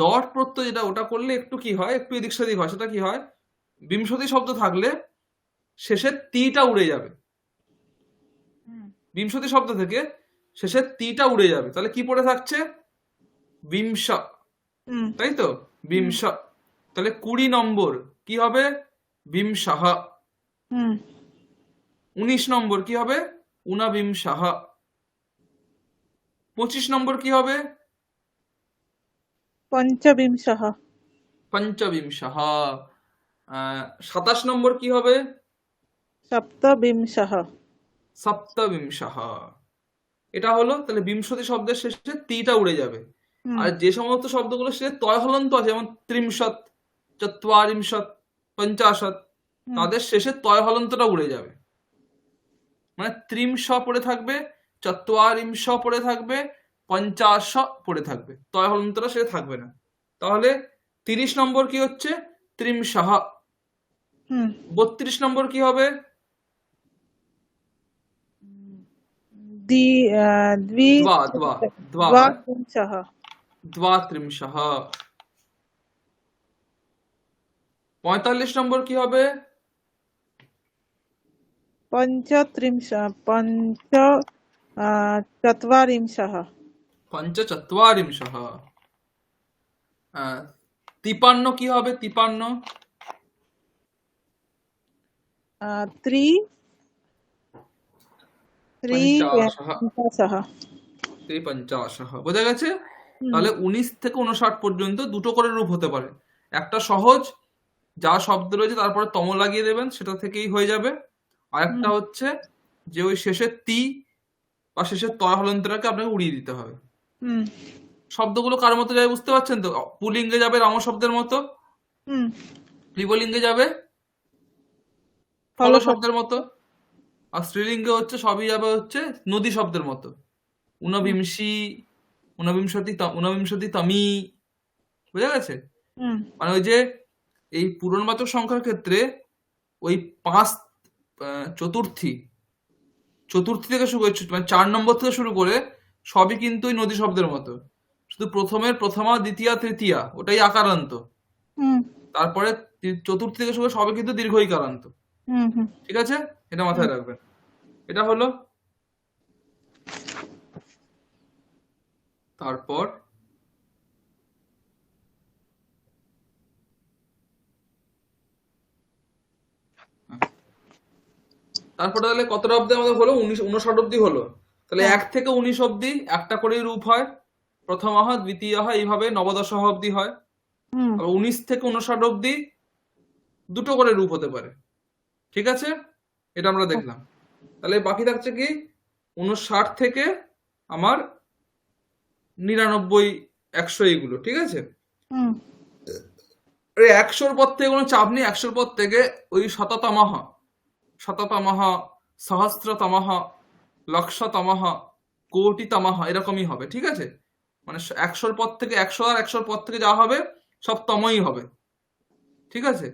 Speaker 1: ডট প্রত্যয় যেটা, ওটা করলে একটু কি হয়, একটু এদিক সেদিক হয়। সেটা কি হয়, বিংশতি শব্দ থাকলে শেষের তীটা উড়ে যাবে।
Speaker 2: হুম
Speaker 1: বিংশতি শব্দ থেকে শেষের তীটা উড়ে যাবে, তাহলে কি পড়ে থাকছে? বিংশ,
Speaker 2: হুম
Speaker 1: তাই তো?
Speaker 2: হুম
Speaker 1: বিংশ। তাহলে 20 নম্বর কি হবে? বিংশাহ।
Speaker 2: হুম
Speaker 1: 19 নম্বর কি হবে? ঊনবিংশাহ। 25 নম্বর কি হবে?
Speaker 2: পঞ্চবিংশः
Speaker 1: পঞ্চবিংশাহ। 27 নম্বর কি হবে?
Speaker 2: সপ্তবিংশः
Speaker 1: সপ্তবিংশাহ। এটা হলো, তাহলে বিংশতি শব্দের শেষে টিটা উড়ে যাবে।
Speaker 2: হুম
Speaker 1: আর যে সমস্ত শব্দগুলো শেষে তয় হলন্ত আছে, যেমন ত্রিংশত, চত্বারিংশত, পঞ্চাশত,
Speaker 2: হুম
Speaker 1: তাদের শেষে তয় হলন্তটা উড়ে যাবে। মানে ত্রিংশ পড়ে থাকবে, চত্বারিংশ পড়ে থাকবে, পঞ্চাশ পড়ে থাকবে, তয় হলন্তটা সে থাকবে না। তাহলে 30 নম্বর কি হচ্ছে? ত্রিংশহ।
Speaker 2: হুম
Speaker 1: 32 নম্বর কি হবে?
Speaker 2: দ্বি দ্বি
Speaker 1: দ্বা, দ্বা, দ্বা হয়,
Speaker 2: দ্বাত্রিংশः
Speaker 1: দ্বাত্রিংশহ। 45 নম্বর কি হবে?
Speaker 2: পঞ্চ চত্বারিংশः
Speaker 1: পঞ্চচত্বারিংশः। 53 কি হবে? 53
Speaker 2: ত্রি ত্রি
Speaker 1: পঞ্চাশः,
Speaker 2: পঞ্চাশः।
Speaker 1: ত্রিপঞ্চাশः। বোঝা গেছে?
Speaker 2: হুম
Speaker 1: তাহলে 19 থেকে 59 পর্যন্ত দুটো করে রূপ হতে পারে। একটা সহজ, যা শব্দ রয়েছে তারপরে তম লাগিয়ে দেবেন, সেটা থেকেই হয়ে যাবে। আর একটা
Speaker 2: হুম
Speaker 1: হচ্ছে যে ওই শেষের তি বা শেষের তয় হলন্তটাকে আপনাকে উড়িয়ে দিতে হবে।
Speaker 2: হুম
Speaker 1: শব্দগুলো কার মতো যাবে বুঝতে পারছেন তো? পুলিঙ্গে যাবে রাম শব্দের মতো,
Speaker 2: হুম
Speaker 1: স্ত্রীলিঙ্গে যাবে ফল
Speaker 2: ফল
Speaker 1: শব্দের মতো, আর স্ত্রীলিঙ্গে হচ্ছে সবই যাবে হচ্ছে নদী শব্দের মতো। ঊনবিংশী, ঊনবিংশতি তমি। বুঝা গেছে?
Speaker 2: হুম
Speaker 1: মানে ওই যে এই পূরণবাচক সংখ্যার ক্ষেত্রে ওই পাঁচ, চতুর্থী, চতুর্থী থেকে শুরু করে, মানে 4 নম্বর থেকে শুরু করে সবই কিন্তু ওই নদী শব্দের মতো। শুধু প্রথমের প্রথমা, দ্বিতীয়া, তৃতীয়া ওটাই আকারান্ত।
Speaker 2: হুম
Speaker 1: তারপরে চতুর্থী থেকে শুরু করে সবই কিন্তু দীর্ঘইকারান্ত।
Speaker 2: হুম হুম
Speaker 1: ঠিক আছে? এটা
Speaker 2: হুম
Speaker 1: মাথায় রাখবেন। এটা হলো। তারপর তারপরে তাহলে কতটা অব্দি আমাদের হলো? 59 অব্দি হলো। তাহলে
Speaker 2: হ্যাঁ
Speaker 1: 1 থেকে 19 অব্দি একটা করেই রূপ হয়। প্রথম হয়, দ্বিতীয় হয়, এইভাবে নবদশ অব্দি হয়।
Speaker 2: হুম
Speaker 1: আর 19 থেকে 59 অব্দি দুটো করে রূপ হতে পারে। ঠিক আছে? এটা আমরা দেখলাম। তাহলে বাকি থাকছে কি? 59 থেকে আমার 99, 100 এইগুলো। ঠিক আছে?
Speaker 2: হুম
Speaker 1: 100-র পর থেকে কোনো চাপ নেই। 100-র পর থেকে ওই শততমঃ, শততমঃ, সহস্রতমঃ, লক্ষতমঃ, কোটিতমঃ এরকমই হবে। ঠিক আছে? মানে 100-র পর থেকে 100, আর 100-র পর থেকে যা হবে সব তমই হবে। ঠিক আছে?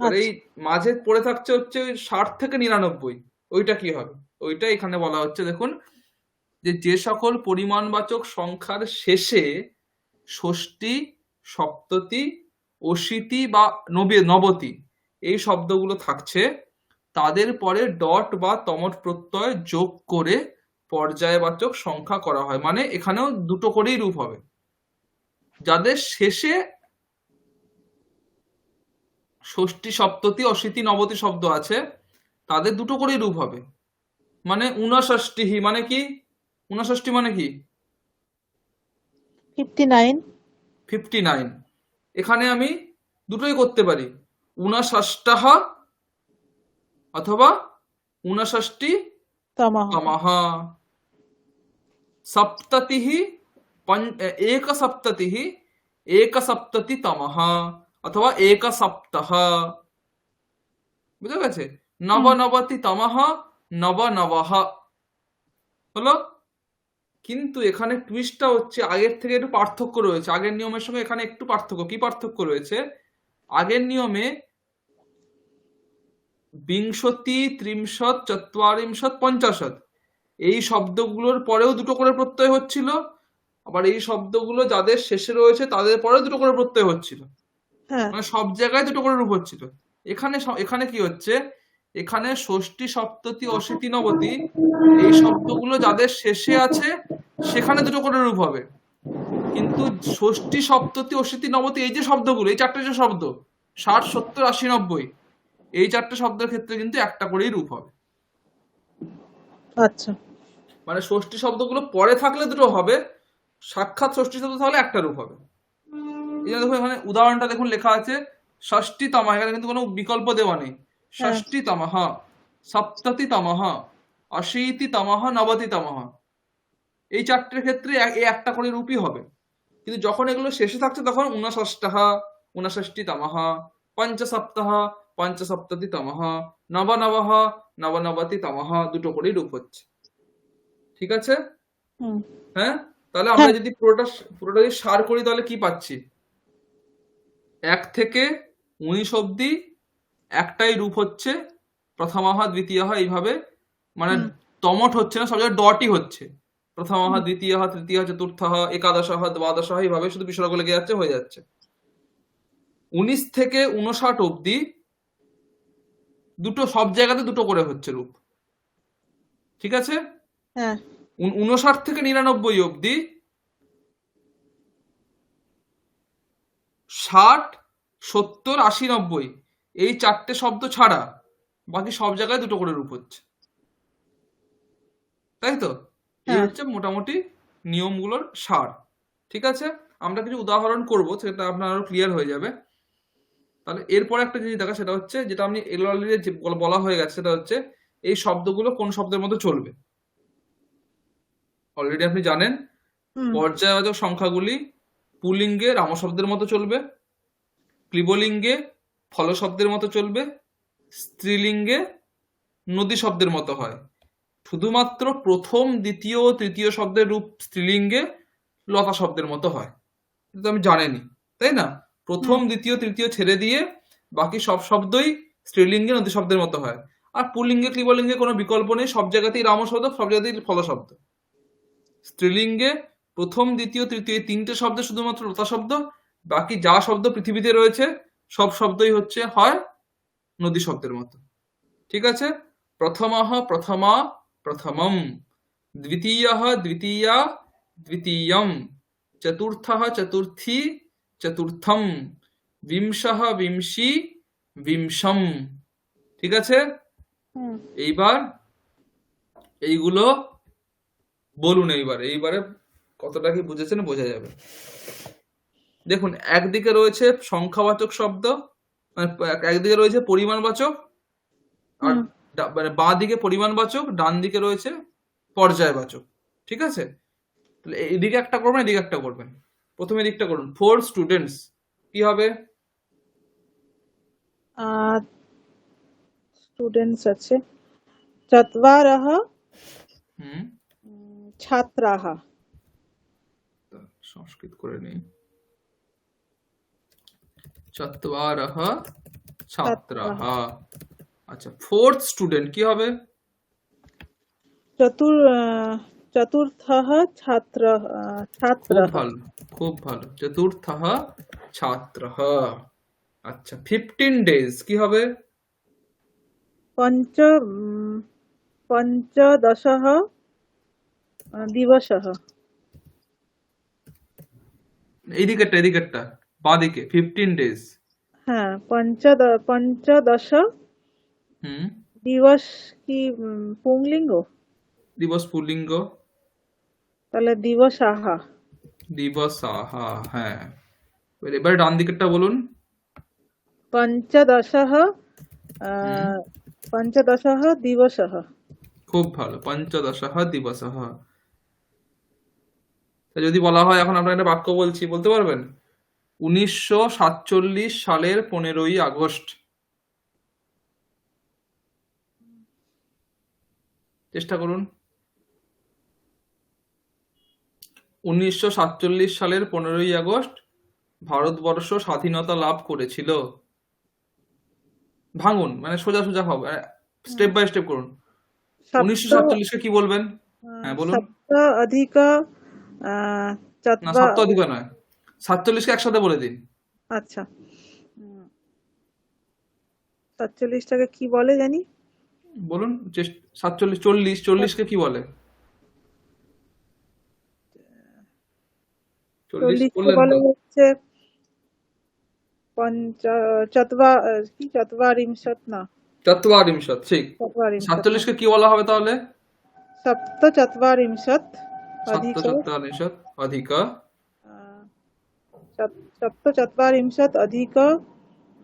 Speaker 1: এবার এই
Speaker 2: আচ্ছা
Speaker 1: মাঝে পড়ে থাকছে হচ্ছে ওই 60 থেকে 99, ওইটা কি হবে? ওইটা এখানে বলা হচ্ছে, দেখুন, যে সকল পরিমাণবাচক সংখ্যার শেষে ষষ্ঠী, সপ্ততি, অশীতি বা নবতি এই শব্দগুলো থাকছে, তাদের পরে ডট বা তমট প্রত্যয় যোগ করে পর্যায়বাচক সংখ্যা করা হয়। মানে এখানেও দুটো করেই রূপ হবে। যাদের শেষে ষষ্ঠী, সপ্ততি, অশীতি, নবতি শব্দ আছে, তাদের দুটো করেই রূপ হবে। মানে ঊনষষ্ঠী মানে কি? ঊনষষ্ঠী মানে কি?
Speaker 2: 59
Speaker 1: 59। এখানে আমি দুটোই করতে পারি, ঊনষষ্টাহ অথবা ঊনষষ্টি
Speaker 2: তমः
Speaker 1: তমঃ। সপ্ততিः, একসপ্ততিः, একসপ্ততিতমঃ অথবা একসপ্তহ। বুঝা গেছে?
Speaker 2: হুম
Speaker 1: নবনবতিতমঃ, নবনবঃ। হলো? কিন্তু এখানে টুইস্টটা হচ্ছে আগের থেকে একটু পার্থক্য রয়েছে। আগের নিয়মের সঙ্গে এখানে একটু পার্থক্য। কি পার্থক্য রয়েছে? আগের নিয়মে বিংশতি, ত্রিংশত, চত্বারিংশত, পঞ্চাশত এই শব্দগুলোর পরেও দুটো করে প্রত্যয় হচ্ছিল। আবার এই শব্দগুলো যাদের শেষে রয়েছে তাদের পরেও দুটো করে প্রত্যয় হচ্ছিল।
Speaker 2: হ্যাঁ
Speaker 1: মানে সব জায়গায় দুটো করে রূপ হচ্ছিল। এখানে এখানে কি হচ্ছে? এখানে ষষ্ঠী, সপ্ততি, অশীতি, নবতি এই শব্দগুলো যাদের শেষে আছে সেখানে দুটো করে রূপ হবে। কিন্তু ষষ্ঠী, সপ্ততি, অশীতি, নবতি এই যে শব্দগুলো, এই চারটে যে শব্দ 60, 70, 80, 90, এই চারটে শব্দের ক্ষেত্রে কিন্তু একটা করেই রূপ হবে।
Speaker 2: আচ্ছা
Speaker 1: মানে ষষ্ঠী শব্দগুলো পরে থাকলে দুটো হবে, সাক্ষাৎ ষষ্ঠী শব্দ তাহলে একটা রূপ হবে। এই জন্য দেখুন এখানে উদাহরণটা দেখুন লেখা আছে ষষ্ঠী তমা, এখানে কিন্তু কোনো বিকল্প দেওয়া নেই।
Speaker 2: হ্যাঁ
Speaker 1: ষষ্ঠী তমঃ, সপ্ততি তমঃ, অশীতি তমঃ, নবতি তমঃ। এই চারটের ক্ষেত্রে এই একটা করে রূপই হবে। কিন্তু যখন এগুলো শেষে থাকছে তখন ঊনষষ্ঠः ঊনষষ্টিতমः, পঞ্চসপ্তः পঞ্চসপ্ততিতমः, নবনবः নবনবতিতমः, দুটো করেই রূপ হচ্ছে। ঠিক আছে?
Speaker 2: হুম।
Speaker 1: হ্যাঁ, তাহলে আমরা
Speaker 2: হ্যাঁ।
Speaker 1: যদি পুরোটা যদি সার করি তাহলে কি পাচ্ছি? 1 থেকে 19 অব্দি একটাই রূপ হচ্ছে, প্রথমः দ্বিতীয়ः, এইভাবে। মানে
Speaker 2: হুম।
Speaker 1: তমঠ হচ্ছে না, সব জায়গায় ডটই হচ্ছে। প্রথমः
Speaker 2: হুম।
Speaker 1: দ্বিতীয়ः তৃতীয়ः চতুর্থः একাদশः দ্বাদশः, এইভাবে শুধু বিসর্গ লেগে যাচ্ছে, হয়ে যাচ্ছে। 19 থেকে 59 অব্দি দুটো, সব জায়গাতে দুটো করে হচ্ছে রূপ। ঠিক আছে?
Speaker 2: হ্যাঁ।
Speaker 1: 59 থেকে 99 অব্দি 60, 70, 80, 90 এই চারটে শব্দ ছাড়া বাকি সব জায়গায় দুটো করে রূপ হচ্ছে। তাই তো? এই
Speaker 2: হ্যাঁ।
Speaker 1: হচ্ছে মোটামুটি নিয়মগুলোর সার। ঠিক আছে? আমরা কিছু উদাহরণ করব, সেটা আপনার আরো ক্লিয়ার হয়ে যাবে। তাহলে এরপরে একটা জিনিস দেখা, সেটা হচ্ছে যেটা আপনি অলরেডি বলা হয়ে গেছে, সেটা হচ্ছে এই শব্দগুলো কোন শব্দের মধ্যে চলবে। অলরেডি আপনি জানেন
Speaker 2: হুম।
Speaker 1: পর্যায়বাচক সংখ্যাগুলি পুল্লিঙ্গে রাম শব্দের মতো চলবে, ক্লিবলিঙ্গে ফল শব্দের মতো চলবে, স্ত্রীলিঙ্গে নদী শব্দের মতো হয়। শুধুমাত্র প্রথম, দ্বিতীয় ও তৃতীয় শব্দের রূপ স্ত্রীলিঙ্গে লতা শব্দের মতো হয়। কিন্তু আমি জানেনি, তাই না? প্রথম,
Speaker 2: হুম।
Speaker 1: দ্বিতীয়, তৃতীয় ছেড়ে দিয়ে বাকি সব শব্দই স্ত্রীলিঙ্গে নদী শব্দের মতো হয়। আর পুল্লিঙ্গে ক্লিবলিঙ্গে কোনো বিকল্প নেই, সব জায়গাতেই রাম শব্দ, সব জায়গাতেই ফল শব্দ। স্ত্রীলিঙ্গে প্রথম, দ্বিতীয়, তৃতীয় এই তিনটে শব্দ শুধুমাত্র লতা শব্দ, বাকি যা শব্দ পৃথিবীতে রয়েছে সব শব্দই হচ্ছে হয় নদী শব্দের মতো। ঠিক আছে? প্রথমঃ প্রথমা প্রথমম, দ্বিতীয়ঃ দ্বিতীয়া দ্বিতীয়ম, চতুর্থঃ চতুর্থী চতুর্থম, বিংশঃ বিংশী বিংশম। ঠিক আছে?
Speaker 2: হুম।
Speaker 1: এইবার এইগুলো বলুন। এইবারে কতটা কি বুঝেছেন বোঝা যাবে। দেখুন, একদিকে রয়েছে সংখ্যাবাচক শব্দ, মানে একদিকে রয়েছে পরিমাণবাচক, আর
Speaker 2: হুম।
Speaker 1: মানে বাঁ দিকে পরিমাণবাচক, ডান দিকে রয়েছে পর্যায়বাচক। ঠিক আছে? তাহলে এদিকে একটা করবেন, এদিকে একটা করবেন। প্রথমে এদিকটা করুন। 4 স্টুডেন্টস কি হবে?
Speaker 2: স্টুডেন্টস আছে, চত্বারः
Speaker 1: হুম,
Speaker 2: ছাত্রাः।
Speaker 1: সংস্কৃত করে নেই। চত্বারः ছাত্রাः।
Speaker 2: ছাত্রাः।
Speaker 1: আচ্ছা, 4th স্টুডেন্ট কি হবে?
Speaker 2: চতুর্থः ছাত্রः।
Speaker 1: খুব
Speaker 2: ছাত্রः।
Speaker 1: ভালো, খুব ভালো। চতুর্থः ছাত্রः। আচ্ছা, 15 ডেজ কি হবে?
Speaker 2: পঞ্চ পঞ্চদশः দিবসः।
Speaker 1: এদিকেরটা বাঁ দিকে 15 ডেজ।
Speaker 2: হ্যাঁ, পঞ্চদশ
Speaker 1: হুম,
Speaker 2: দিবস কি পুংলিঙ্গ?
Speaker 1: দিবস পুল্লিঙ্গ।
Speaker 2: তাহলে দিবসাহ।
Speaker 1: দিবসাহ, হ্যাঁ। এবার ডান দিকেরটা বলুন।
Speaker 2: পঞ্চদশः
Speaker 1: হুম,
Speaker 2: পঞ্চদশः দিবসः।
Speaker 1: খুব ভালো। পঞ্চদশः দিবসः। তা যদি বলা হয়, এখন আপনার একটা বাক্য বলছি, বলতে পারবেন? 1947 সালের 15ই আগস্ট। চেষ্টা করুন। 1947 সালের 15ই আগস্ট ভারতবর্ষ স্বাধীনতা লাভ করেছিল। ভাঙুন, মানে সোজা সোজা হবে, স্টেপ বাই স্টেপ করুন।
Speaker 2: সপ্ত
Speaker 1: 1947 কে কি বলবেন? হ্যাঁ, বলুন।
Speaker 2: সপ্ত অধিক
Speaker 1: না,
Speaker 2: চত্বা।
Speaker 1: সপ্তাহ অধিক নয়, 47 কে একসাথে বলে দিন।
Speaker 2: আচ্ছা, 47টাকে কি বলে জানি?
Speaker 1: বলুন। 47, 40 কে কি বলে? 40
Speaker 2: 40কে
Speaker 1: বললেন
Speaker 2: বলে
Speaker 1: তো?
Speaker 2: হচ্ছে পঞ্চ চত্বা কি চত্বারিংশত না,
Speaker 1: চত্বারিংশৎ, ঠিক।
Speaker 2: চত্বারিংশত না,
Speaker 1: 47 কে কি বলা হবে তাহলে?
Speaker 2: সপ্ত চত্বারিংশত অধিক
Speaker 1: সপ্তচত্বারিংশৎ অধিক।
Speaker 2: আহ, সপ্ত চত্বারিংশত অধিক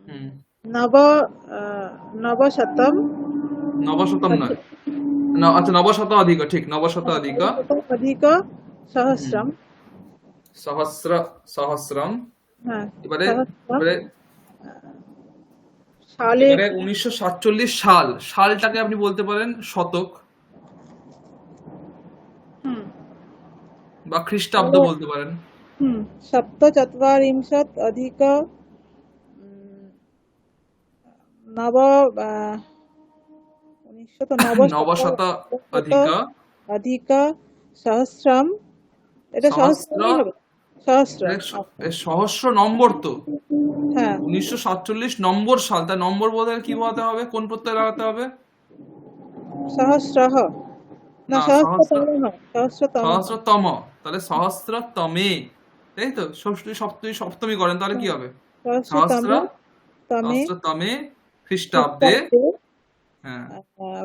Speaker 1: হুম,
Speaker 2: নব নবশতম
Speaker 1: নবশতম নয়। আচ্ছা, নবশত অধিক, ঠিক, নবশত অধিক।
Speaker 2: নবশতম অধিক
Speaker 1: হুম,
Speaker 2: সহস্রম।
Speaker 1: সহস্র, সহস্রম।
Speaker 2: হ্যাঁ,
Speaker 1: এবারে
Speaker 2: সহস্রম
Speaker 1: এবারে
Speaker 2: সালে
Speaker 1: এবারে
Speaker 2: কি?
Speaker 1: 1947 সাল, সালটাকে আপনি বলতে পারেন শতক
Speaker 2: হুম,
Speaker 1: বা খ্রিস্টাব্দ
Speaker 2: তাহলে
Speaker 1: বলতে পারেন।
Speaker 2: सप्तचत्वारिंशत् अधिक नव 1990
Speaker 1: নবশত
Speaker 2: নবশত
Speaker 1: অধিকা
Speaker 2: অধিক সহস্রম। এটা
Speaker 1: সহস্র,
Speaker 2: সহস্রমই হবে। সহস্রম,
Speaker 1: এর
Speaker 2: আচ্ছা।
Speaker 1: সহস্র নম্বর তো
Speaker 2: হ্যাঁ,
Speaker 1: 1947 নম্বর সাল, তাই নম্বর বলতে গেলে কি বলতে হবে, কোন প্রত্যয় লাগাতে হবে?
Speaker 2: সহস্রহ, না
Speaker 1: না, সহস্র,
Speaker 2: সহস্রতম, সহস্রতম।
Speaker 1: সহস্রতম, তাহলে সহস্রতমে, তাই তো? ষষ্ঠী সপ্তমী সপ্তমী করেন তাহলে কি হবে?
Speaker 2: সহস্রতম
Speaker 1: সহস্র,
Speaker 2: তমে
Speaker 1: সহস্রতমে খ্রিস্টাব্দে।
Speaker 2: খ্রিস্টাব্দে
Speaker 1: হ্যাঁ,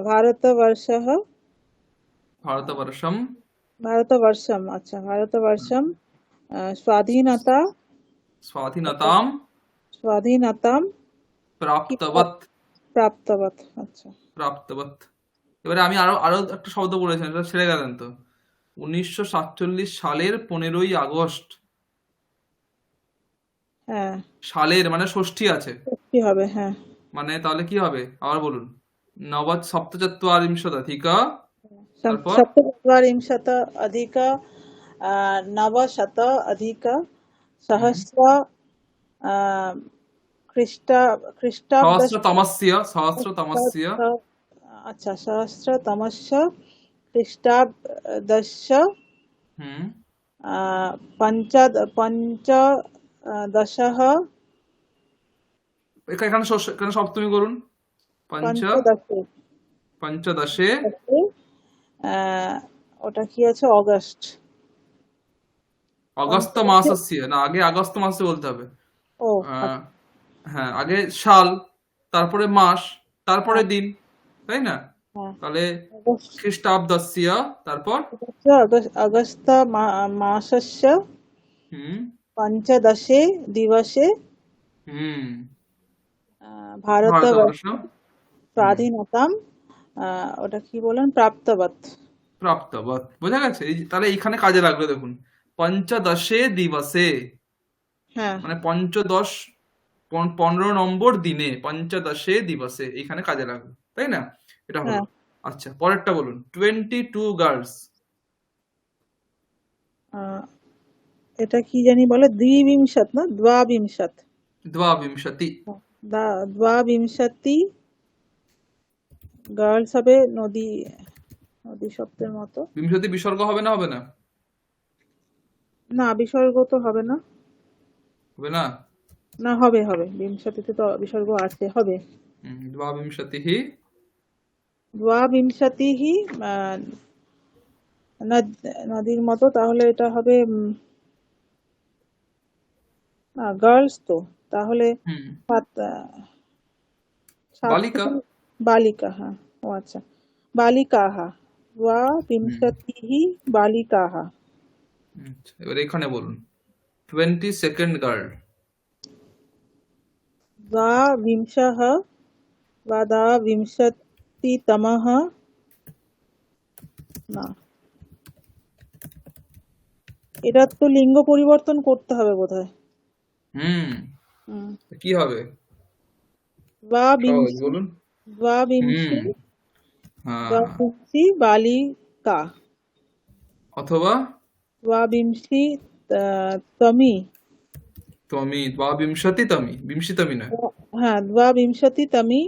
Speaker 2: ভারতবর্ষः,
Speaker 1: ভারতবর্ষম।
Speaker 2: ভারতবর্ষম, আচ্ছা, ভারতবর্ষম স্বাধীনতা,
Speaker 1: স্বাধীনতাম
Speaker 2: স্বাধীনতাম কি
Speaker 1: প্রাপ্তবৎ,
Speaker 2: প্রাপ্তবত, আচ্ছা।
Speaker 1: প্রাপ্তবৎ। এবারে আমি আরো আরো একটা শব্দ বলেছিলাম, এটা ছেড়ে গেলেন তো। 1947 সালের 15ই আগস্ট।
Speaker 2: হ্যাঁ,
Speaker 1: সালের মানে ষষ্ঠী আছে,
Speaker 2: কি হবে? হ্যাঁ,
Speaker 1: মানে তাহলে কি হবে আবার বলুন। নব সপ্তচত্বরিংশদধিক, তারপর
Speaker 2: सप्तचत्वारिंशत् अधिक नवशत अधिक
Speaker 1: হুম,
Speaker 2: सहस्र अ, ख्रीष्ट ख्रीष्टाब्दश,
Speaker 1: সহস্রতমস্য, সহস্রতমস্য।
Speaker 2: अच्छा, सहस्रतमस्य ख्रीष्टाब्दस्य
Speaker 1: হুম,
Speaker 2: पञ्च पञ्चदशः,
Speaker 1: এখানে এখানে সপ্তমী করুন। পঞ্চ,
Speaker 2: पञ्चदशे,
Speaker 1: পঞ্চদশে,
Speaker 2: আহ, ওটা কি আছে? অগস্ট।
Speaker 1: অগস্ত
Speaker 2: পঞ্চদশে,
Speaker 1: মাসস্য, না আগে আগস্ট মাসে বলতে হবে।
Speaker 2: ও
Speaker 1: আহ,
Speaker 2: আচ্ছা,
Speaker 1: হ্যাঁ, আগে সাল, তারপরে মাস, তারপরে
Speaker 2: হ্যাঁ,
Speaker 1: দিন, তাই না?
Speaker 2: হ্যাঁ,
Speaker 1: তাহলে
Speaker 2: অগস্ট,
Speaker 1: খ্রিস্টাব্দস্য, তারপর
Speaker 2: अगस्त मासस्य
Speaker 1: হুম,
Speaker 2: पञ्चदशे दिवसे
Speaker 1: হুম, ভারতবর্ষ।
Speaker 2: भारतवर्षे
Speaker 1: হুম,
Speaker 2: স্বাধীনতাম, ওটা কি বলেন? প্রাপ্তবৎ।
Speaker 1: প্রাপ্তবৎ, বোঝা গেছে? তাহলে এইখানে কাজে লাগলো দেখুন, পঞ্চদশে দিবসে,
Speaker 2: হ্যাঁ,
Speaker 1: মানে পঞ্চদশ, 15 নম্বর দিনে, পঞ্চদশে দিবসে, এইখানে কাজে লাগলো, তাই না? এটা হলো।
Speaker 2: হ্যাঁ,
Speaker 1: আচ্ছা, পরেরটা বলুন। 22 গার্লস।
Speaker 2: আহ, এটা কি জানি বলে? দ্বিবিংশত না দ্বাবিংশত?
Speaker 1: দ্বাবিংশতি।
Speaker 2: দ্বাবিংশতি গার্লস হবে নদী, নদী শব্দের মতো।
Speaker 1: বিংশতি বিসর্গ হবে না, হবে না?
Speaker 2: না, বিসর্গ তো হবে না।
Speaker 1: হবে না।
Speaker 2: না, হবে হবে, বিংশতিতে তো বিসর্গ আছে, হবে।
Speaker 1: দ্বাবিংশতিঃ।
Speaker 2: দ্বাবিংশতিঃ আহ, নদীর মতো, তাহলে এটা হবে না, গার্লস তো, তাহলে
Speaker 1: হুম,
Speaker 2: সাত, সাত
Speaker 1: বালিকা।
Speaker 2: থেকে বালিকা, হ্যাঁ। ও আচ্ছা, বালিকাः,
Speaker 1: হুম,
Speaker 2: দ্বাবিংশতিः বালিকাः।
Speaker 1: আচ্ছা, এবার এখানে বলুন। 22nd girl.
Speaker 2: द्वाविंशः বা দ্বাবিংশতিতমः, না, এটা তো লিঙ্গ পরিবর্তন করতে হবে বোধহয়।
Speaker 1: হুম,
Speaker 2: হুম,
Speaker 1: কি হবে? সহজ
Speaker 2: দ্বাবিংশি,
Speaker 1: বলুন। হুম,
Speaker 2: দ্বাবিংশি,
Speaker 1: হ্যাঁ,
Speaker 2: দ্বাবিংশি বালিকা,
Speaker 1: অথবা
Speaker 2: দ্বাবিংশি তমি,
Speaker 1: তমি, দ্বাবিংশতিতমি, বিংশিতমি নয়,
Speaker 2: হ্যাঁ, দ্বাবিংশতিতমি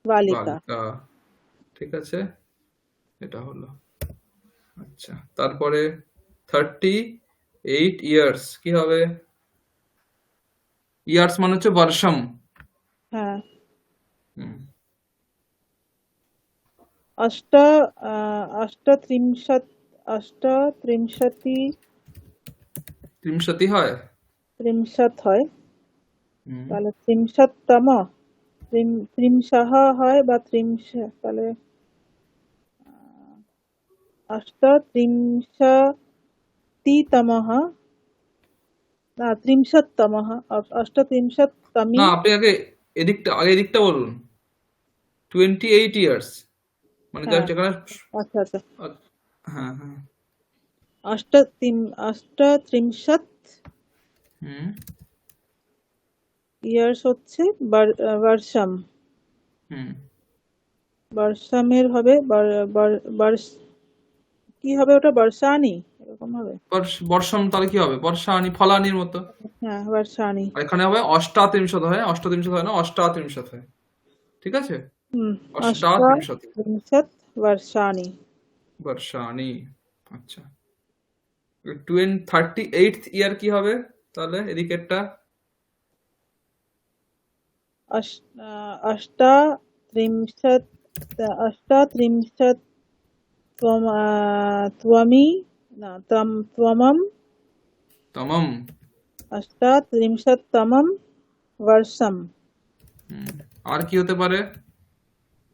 Speaker 2: বালিকা।
Speaker 1: বালিকা। ঠিক আছে, এটা হলো। আচ্ছা, তারপরে 38 ইয়ার্স কি হবে? ইয়ার্স মানে হচ্ছে বর্ষম।
Speaker 2: হ্যাঁ,
Speaker 1: হুম,
Speaker 2: अष्ट अष्टत्रिंशत्, अष्टत्रिंशति,
Speaker 1: ত্রিংশতি হয়।
Speaker 2: ত্রিংশত হয়,
Speaker 1: হুম,
Speaker 2: তাহলে ত্রিংশত্তম, ত্রিংশः হয় বা ত্রিংশ, তাহলে अष्टत्रिंशतितमः, না, ত্রিংশত্তমः,
Speaker 1: না
Speaker 2: অষ্টত্রিংশত্তমি।
Speaker 1: আপনি আগে এদিকটা বলুন। 28 ইয়ার্স, মানে
Speaker 2: হ্যাঁ,
Speaker 1: জাস্ট এখানে।
Speaker 2: আচ্ছা, আচ্ছা,
Speaker 1: আ- হ্যাঁ, হ্যাঁ,
Speaker 2: অষ্টত্রিংশत्
Speaker 1: হুম
Speaker 2: ইয়ার্স হচ্ছে বর্ষম।
Speaker 1: হুম
Speaker 2: বর্ষমের হবে কি হবে ওটা, বর্ষানি এরকম হবে।
Speaker 1: বর্ষম তাহলে কি হবে? বর্ষানি, ফলানির মতো।
Speaker 2: হ্যাঁ, বর্ষানি।
Speaker 1: আর এখানে হবে অষ্টাত্রিংশত, হয় অষ্টত্রিংশত হয় না, অষ্টাত্রিংশত হয়। ঠিক আছে,
Speaker 2: হুম।
Speaker 1: অষ্টাত্রিংশত
Speaker 2: অষ্টাত্রিংশत् বর্ষানি।
Speaker 1: বর্ষানি। আচ্ছা, 38th ইয়ার কি হবে তাহলে এদিকেরটা?
Speaker 2: অষ্টাত্রিংশत् অষ্টাত্রিংশत् त्वमि न त्वमम्
Speaker 1: তমম।
Speaker 2: अष्टात्रिंशत्तमं वर्षम्।
Speaker 1: হুম, আর কি হতে পারে?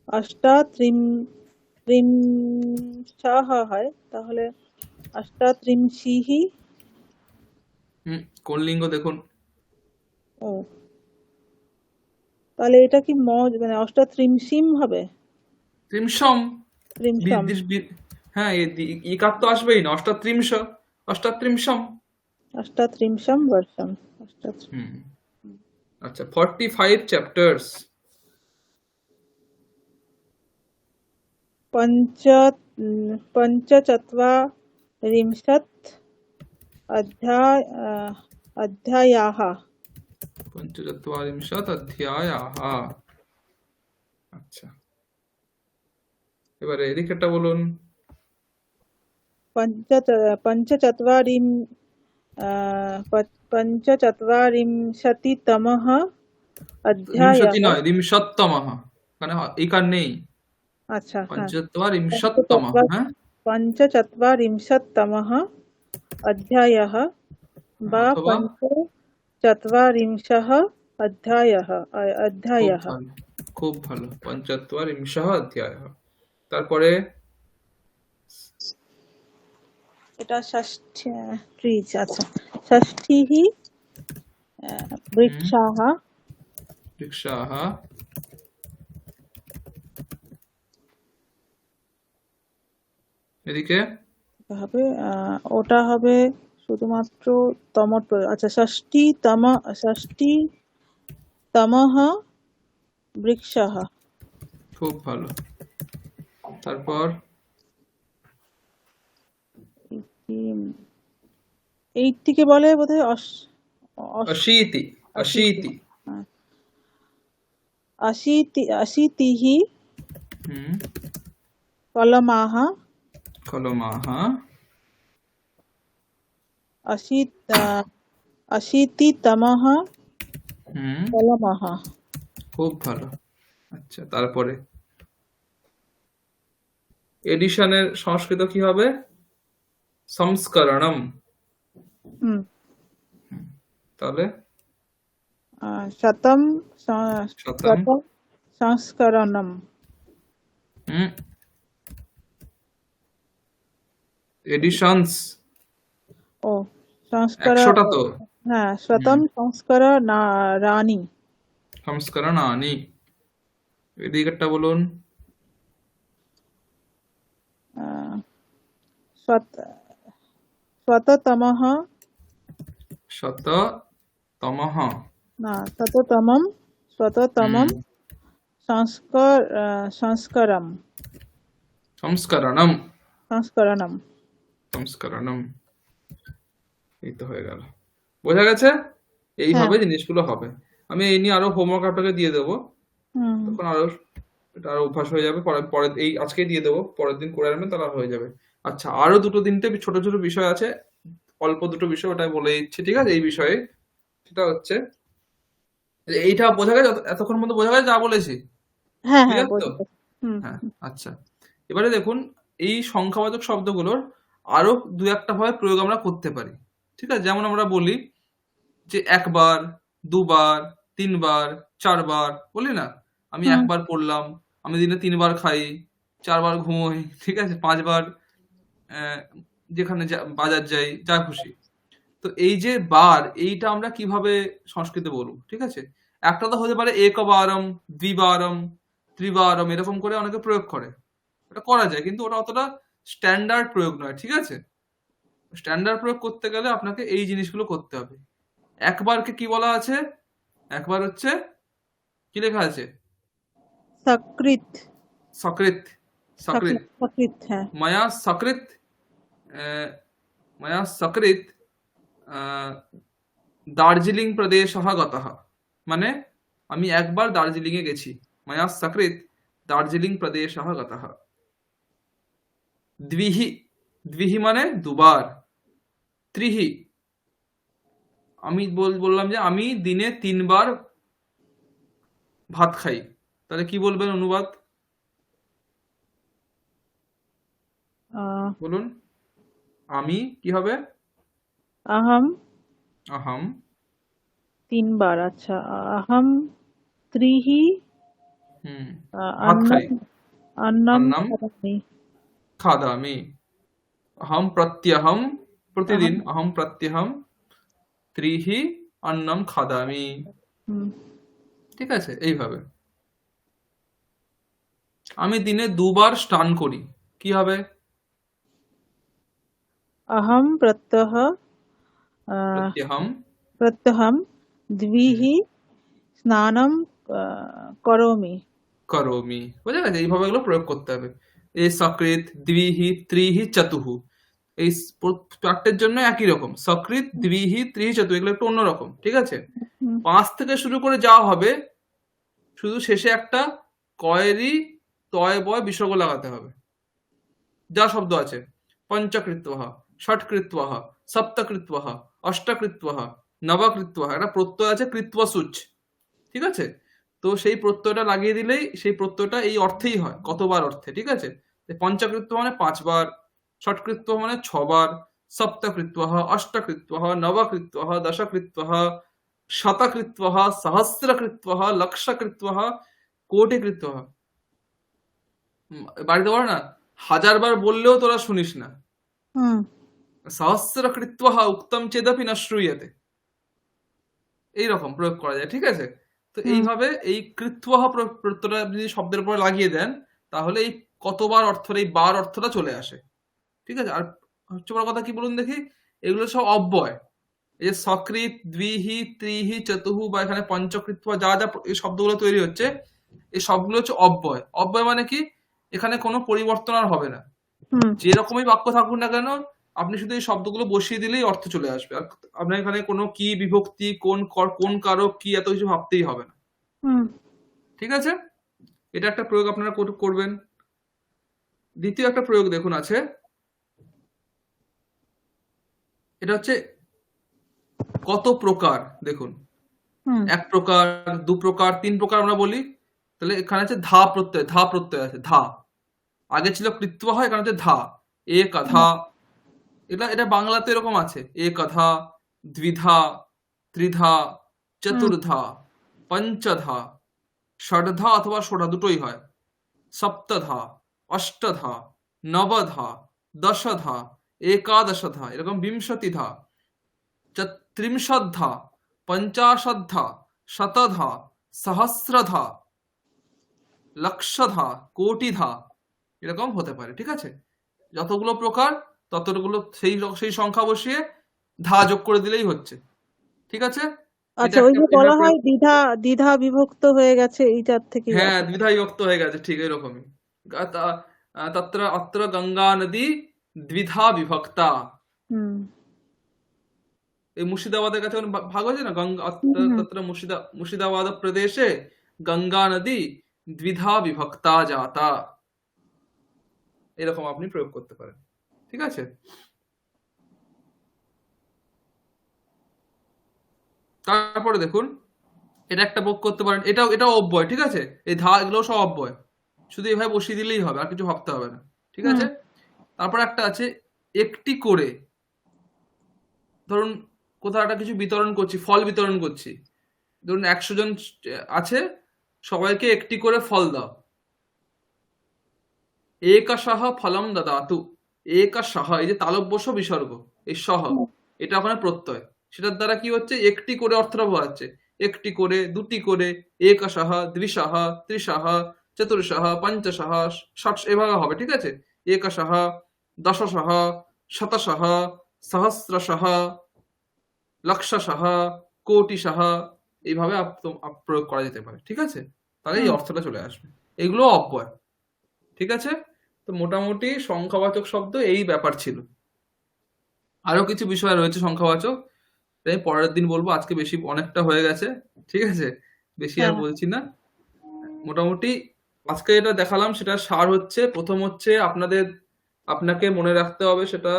Speaker 2: অষ্টাত্রিংশः হয় তাহলে অষ্টাত্রিংশিः।
Speaker 1: হুম, কোন লিঙ্গ দেখুন?
Speaker 2: ও, তাহলে এটা কি মানে অষ্টাত্রিংশিম হবে?
Speaker 1: ত্রিমশম।
Speaker 2: ত্রিংশম।
Speaker 1: হ্যাঁ, ইকার তো আসবেই না, অষ্টাত্রিংশ, অষ্টাত্রিংশম।
Speaker 2: অষ্টাত্রিংশম বর্ষম।
Speaker 1: হুম। আচ্ছা, 45 চ্যাপ্টার্স।
Speaker 2: পঞ্চ পঞ্চচত্वारिंशत् अध्यायाः।
Speaker 1: পঞ্চচত্বরিংশत् অধ্যায়াः। আচ্ছা, এবারে এদিকেরটা বলুন।
Speaker 2: पञ्चचत्वारिं पञ्चचत्वारिंशतितमः अध्यायः।
Speaker 1: রিমশতি নয়, রিমশত্তমঃ। মানে ইকার নেই।
Speaker 2: আচ্ছা, হ্যাঁ।
Speaker 1: পঞ্চচত্বরিংশত্তমঃ,
Speaker 2: पञ्चचत्वारि
Speaker 1: হ্যাঁ।
Speaker 2: पञ्चचत्वारिंशत्तमः अध्यायः
Speaker 1: হ্যাঁ,
Speaker 2: বা
Speaker 1: অথবা
Speaker 2: पञ्चचत्वारिंशः अध्यायः।
Speaker 1: খুব
Speaker 2: अध्यायः।
Speaker 1: ভালো, খুব ভালো, পঞ্চচত্বরিংশः অধ্যায়ः। তারপরে
Speaker 2: এটা ষষ্ঠী। আচ্ছা, ষষ্ঠীः
Speaker 1: হুম,
Speaker 2: বৃক্ষাः।
Speaker 1: রিক্সাः। এদিকে
Speaker 2: হবে ওটা হবে শুধুমাত্র তমর আচ্ছা, ষষ্ঠীতমः বৃক্ষः।
Speaker 1: খুব ভালো। তারপর
Speaker 2: এইটিকে বলে বোধহয়
Speaker 1: অশীতি,
Speaker 2: অশীতি।
Speaker 1: অশীতি।
Speaker 2: হ্যাঁ। অশীতিः
Speaker 1: হুম,
Speaker 2: কলমাः।
Speaker 1: কলমাः।
Speaker 2: অশীতিতমः
Speaker 1: হুম,
Speaker 2: কলমাः।
Speaker 1: খুব ভালো। আচ্ছা, তারপরে এডিশনের সংস্কৃত কি হবে? সংস্করণম।
Speaker 2: হুম।
Speaker 1: তাহলে
Speaker 2: শতম
Speaker 1: শতম।
Speaker 2: শতম সংস্করণম।
Speaker 1: হুম, এডিশনস
Speaker 2: ও, সংস্কর।
Speaker 1: 100টা তো।
Speaker 2: হ্যাঁ,
Speaker 1: হুম,
Speaker 2: শতম সংস্কর রানী।
Speaker 1: সংস্করণানি। এদিকেরটা বলুন।
Speaker 2: আহ, শত- শততমः
Speaker 1: শততমঃ।
Speaker 2: না, শততমম
Speaker 1: হুম,
Speaker 2: সংস্করম।
Speaker 1: সংস্করণম।
Speaker 2: সংস্করণম।
Speaker 1: সংস্করণম। এই তো হয়ে গেল। বোঝা গেছে?
Speaker 2: হ্যাঁ।
Speaker 1: এইভাবে জিনিসগুলো হবে। আমি এই নিয়ে আরো হোমওয়ার্ক আপনাকে দিয়ে দেবো।
Speaker 2: হুম।
Speaker 1: তখন আরো এটা আরো অভ্যাস হয়ে যাবে। পরে পরে এই আজকেই দিয়ে দেবো, পরের দিন করে আনবেন, তাহলে আর হয়ে যাবে। আচ্ছা, আরো দুটো তিনটে ছোট ছোট বিষয় আছে, অল্প দুটো বিষয়, ওটা বলে দিচ্ছি, ঠিক আছে? এই বিষয়ে সেটা হচ্ছে যে এইটা বোঝা গেছে, এতক্ষণ মধ্যে বোঝা গেছে যা বলেছি?
Speaker 2: হ্যাঁ, হ্যাঁ,
Speaker 1: ক্লিয়ার তো?
Speaker 2: বুঝতে পেরেছি। হুম।
Speaker 1: হ্যাঁ, আচ্ছা। এবারে দেখুন, এই সংখ্যাবাচক শব্দগুলোর আরো দু একটা ভাবে প্রয়োগ আমরা করতে পারি। ঠিক আছে, যেমন আমরা বলি যে একবার, দুবার, তিনবার, চারবার, বলি না? আমি
Speaker 2: হুম।
Speaker 1: একবার পড়লাম, আমি দিনে 3 বার খাই, 4 বার ঘুমোই, ঠিক আছে, 5 বার আহ, যেখানে বাজার যাই, যা খুশি। তো এই যে বার, এইটা আমরা কিভাবে সংস্কৃতে বলবো? ঠিক আছে, একটা তো হতে পারে একবারম, দ্বিবারম, ত্রিবারম, এরকম করে অনেকে প্রয়োগ করে। ওটা করা যায়, কিন্তু ওটা অতটা স্ট্যান্ডার্ড প্রয়োগ নয়, ঠিক আছে? স্ট্যান্ডার্ড প্রয়োগ করতে গেলে আপনাকে এই জিনিসগুলো করতে হবে। একবারকে কি বলা আছে? একবার হচ্ছে কি লেখা আছে?
Speaker 2: सकृत
Speaker 1: সকৃত। সকৃত।
Speaker 2: सकृत सकृत है।
Speaker 1: মায়া সকৃত। আহ, মায়া সকৃত আহ, দার্জিলিং প্রদেশः গতः। মানে আমি একবার দার্জিলিং এ গেছি। মায়া সকৃত দার্জিলিং প্রদেশः গতः। দ্বিহি। দ্বিহি মানে দুবার। ত্রিহি আমি বললাম যে আমি দিনে 3 বার ভাত খাই, তাহলে কি বলবেন অনুবাদ?
Speaker 2: अ,
Speaker 1: বলুন। আমি কি হবে?
Speaker 2: अहम
Speaker 1: अहम
Speaker 2: 3 बार, अच्छा अहम त्रिहि
Speaker 1: ভাত খাই।
Speaker 2: अन्नम अन्नम
Speaker 1: अन्नम
Speaker 2: खादामि।
Speaker 1: खादामि। अहम प्रत्यहम प्रतिदिन
Speaker 2: अहम
Speaker 1: अहम प्रत्यहम त्रिहि अन्नम खादामि।
Speaker 2: हम्म,
Speaker 1: ঠিক আছে, এইভাবে। আমি দিনে 2 বার স্নান করি, কি হবে?
Speaker 2: अहम प्रत्यह
Speaker 1: प्रत्यहम
Speaker 2: प्रत्यहम द्विहि स्नानम करोमि।
Speaker 1: করোমি। বুঝা গেছে? এইভাবে এগুলো প্রয়োগ করতে হবে। এই সকৃত, দ্বিহি, ত্রিহি, চতুহু, এই চারটের জন্য একই রকম। সকৃত, দ্বিহি, ত্রিহি, চতুহু, এগুলো একটু অন্যরকম। ঠিক আছে?
Speaker 2: हम्म,
Speaker 1: 5 থেকে শুরু করে যা হবে, শুধু শেষে একটা কয়েরই তয় বয় বিসর্গ লাগাতে হবে। যা শব্দ আছে, পঞ্চকৃত্বহ, ষটকৃত্বহ, সপ্তকৃত্বহ, অষ্টকৃত্বহ, নবকৃত্বহ, একটা প্রত্যয় আছে কৃত্বসূচ। ঠিক আছে? তো সেই প্রত্যয়টা লাগিয়ে দিলেই সেই প্রত্যয়টা এই অর্থেই হয়, কতবার অর্থে। ঠিক আছে? পঞ্চকৃত্ব মানে 5 বার, ষটকৃত্ব মানে 6 বার, সপ্তকৃত্ব, অষ্টকৃত্ব, নবকৃত্ব, দশকৃত্ব, শতকৃত্ব, সহস্রকৃত্ব, লক্ষকৃত্ব, কোটিকৃত্ব। বাড়িতে বলো না, 1000 বার বললেও তোরা শুনিস না।
Speaker 2: हम्म,
Speaker 1: সহস্রকৃত্ব উক্তম চেদপি ন শ্রূয়তে। এইরকম প্রয়োগ করা যায়। ঠিক আছে? তো
Speaker 2: हम्म,
Speaker 1: এইভাবে এই কৃত্ব প্রত্যয়টা যদি শব্দের উপরে লাগিয়ে দেন, তাহলে এই কতবার অর্থের এই বার অর্থটা চলে আসে। ঠিক আছে? আর সবচেয়ে বড় কথা কি বলুন দেখি, এগুলো সব অব্যয়। এই যে সকৃত, দ্বিহি, ত্রিহি, চতুহু বা এখানে পঞ্চকৃত্ব যা যা এই শব্দগুলো তৈরি হচ্ছে, এই সবগুলো হচ্ছে অব্যয়। অব্যয় মানে কি? এখানে কোনো পরিবর্তন আর হবে না।
Speaker 2: हम्म,
Speaker 1: যেরকমই বাক্য থাকুক না কেন, আপনি শুধু এই শব্দগুলো বসিয়ে দিলেই অর্থ চলে আসবে। আর আপনার এখানে কোনো কি বিভক্তি, কোন কারক কি, এত কিছু ভাবতেই হবে না।
Speaker 2: हम्म,
Speaker 1: ঠিক আছে? এটা একটা প্রয়োগ আপনারা করবেন। দ্বিতীয় একটা প্রয়োগ দেখুন আছে, এটা হচ্ছে কত প্রকার। দেখুন,
Speaker 2: हम्म,
Speaker 1: 1 প্রকার, 2 প্রকার, 3 প্রকার আমরা বলি। তাহলে এখানে আছে ধা প্রত্যয়, ধা প্রত্যয় আছে, ধা। আগে ছিল কৃত্ব, হয় এখানে হচ্ছে ধা। একধা, এটা এটা বাংলাতে এরকম আছে, একধা, দ্বিধা, ত্রিধা,
Speaker 2: हम्म,
Speaker 1: চতুর্ধা, পঞ্চধা, ষড়ধা অথবা ষোড়া দুটোই হয়, সপ্তধা, অষ্টধা, নবধা, দশধা, একাদশধা, এরকম বিংশতিধা, ত্রিংশদ্ধা, পঞ্চাশদ্ধা, শতধা, সহস্রধা, লক্ষধা, কোটিধা, এরকম হতে পারে। ঠিক আছে? যতগুলো প্রকার ততগুলো সেই সংখ্যা বসিয়ে ধা যোগ করে দিলেই হচ্ছে। ঠিক আছে? এটা
Speaker 2: আচ্ছা ওই
Speaker 1: একটা
Speaker 2: যে বলা
Speaker 1: এভাবে
Speaker 2: হয় দ্বিধা দ্বিধা বিভক্ত হয়ে গেছে, এইটার থেকেই
Speaker 1: হ্যাঁ,
Speaker 2: আসে।
Speaker 1: দ্বিধা বিভক্ত হয়ে গেছে, ঠিক এরকমই। তত্র অত্র গঙ্গা নদী দ্বিধা বিভক্তা।
Speaker 2: হুম,
Speaker 1: এই মুর্শিদাবাদের কাছে কোনো ভাগ হয়েছে না, গঙ্গা
Speaker 2: হুম, হুম,
Speaker 1: তত্র মুর্শিদাবাদ প্রদেশে গঙ্গা নদী দ্বিধা বিভক্তা জাতা। এরকম আপনি প্রয়োগ করতে পারেন। ঠিক আছে? তারপরে দেখুন, এটা একটা প্রয়োগ করতে পারেন, এটাও অব্যয়। ঠিক আছে? এই ধা এগুলো সব অব্যয়, শুধু এভাবে বসিয়ে দিলেই হবে, আর কিছু ভাবতে হবে না। ঠিক
Speaker 2: হুম,
Speaker 1: আছে? তারপর একটা আছে একটি করে। ধরুন কোথাও একটা কিছু বিতরণ করছি, ফল বিতরণ করছি। ধরুন 100 জন আছে, সবাইকে একটি করে ফল দাও। একশঃ ফলম দদাতু। একশঃ, এই যে তালব্যস্য বিসর্গ, এই সহ, এটা ওখানে প্রত্যয়। সেটার দ্বারা কি হচ্ছে, একটি করে অর্থটা বোঝাচ্ছে। একটি করে, দুটি করে, একশঃ, দ্বিশঃ, ত্রিশঃ, চতুর্শঃ, পঞ্চশঃ, ষট, এভাবে হবে। ঠিক আছে? একশঃ, দশশঃ, শতশঃ, সহস্রশঃ, লক্ষশঃ, কোটিশঃ, এইভাবে প্রয়োগ করা যেতে পারে। ঠিক আছে? তাহলে এই
Speaker 2: হুম
Speaker 1: অর্থটা চলে আসবে। এগুলো অব্যয়। ঠিক আছে? তো মোটামুটি সংখ্যাবাচক শব্দ এই ব্যাপার ছিল। আরো কিছু বিষয় রয়েছে সংখ্যাবাচক, তাই পরের দিন বলবো। আজকে বেশি অনেকটা হয়ে গেছে। ঠিক আছে? বেশি আর
Speaker 2: হ্যাঁ
Speaker 1: বলছি না। মোটামুটি আজকে যেটা দেখালাম সেটা সার হচ্ছে, প্রথম হচ্ছে আপনাকে মনে রাখতে হবে সেটা,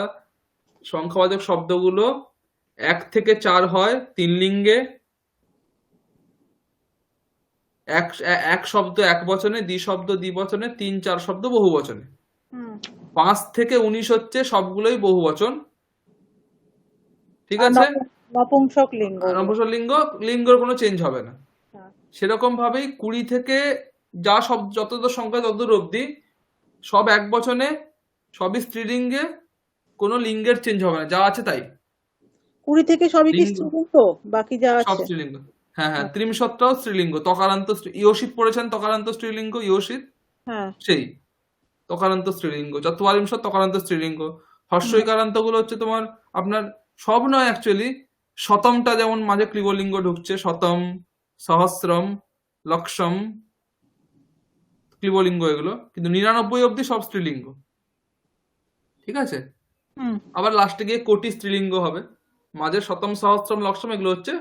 Speaker 1: সংখ্যাবাচক শব্দগুলো ১ থেকে ৪ হয় ৩ লিঙ্গে, এক শব্দ এক বচনে, দ্বি শব্দ দ্বিবচনে, ৩ ৪ শব্দ বহু বচনে।
Speaker 2: হুম
Speaker 1: ৫ থেকে ১৯ হচ্ছে সবগুলোই বহু বচন। ঠিক
Speaker 2: আর
Speaker 1: আছে?
Speaker 2: নপুংসক লিঙ্গ ওগুলো।
Speaker 1: নপুংসকলিঙ্গ, লিঙ্গের কোনো চেঞ্জ হবে না।
Speaker 2: হ্যাঁ
Speaker 1: সেরকম ভাবেই ২০ থেকে যা শব্দ, যতদূর সংখ্যা ততদূর অব্দি সব এক বচনে, সবই স্ত্রীলিঙ্গে, কোনো লিঙ্গের চেঞ্জ হবে না, যা আছে তাই।
Speaker 2: 20 থেকে সবই কি
Speaker 1: লিঙ্গ
Speaker 2: স্ত্রীলিঙ্গ? বাকি যা
Speaker 1: সব
Speaker 2: আছে?
Speaker 1: স্ত্রীলিঙ্গ। হ্যাঁ, হ্যাঁ,
Speaker 2: হ্যাঁ
Speaker 1: ত্রিমশতটাও স্ত্রীলিঙ্গ। তকারান্ত ইয়োষিত পড়েছেন, তকারান্ত স্ত্রীলিঙ্গ, ইয়োষিত,
Speaker 2: হ্যাঁ
Speaker 1: সেই তকারান্ত স্ত্রীলিঙ্গ। চত্বরিংশৎ তকারান্ত স্ত্রীলিঙ্গ।
Speaker 2: হুম
Speaker 1: হর্ষইকারান্ত গুলো হচ্ছে তোমার, আপনার সব নয় অ্যাকচুয়ালি, শতমটা যেমন মাঝে ক্লিবলিঙ্গ ঢুকছে, শতম, সহস্রম, লক্ষম, ক্লিবলিঙ্গ এগুলো, কিন্তু ৯৯ অব্দি সব স্ত্রীলিঙ্গ। ঠিক আছে?
Speaker 2: হুম
Speaker 1: আবার লাস্টে গিয়ে কোটি স্ত্রীলিঙ্গ হবে। মাঝে শতম, সহস্রম, লক্ষম এগুলো হচ্ছে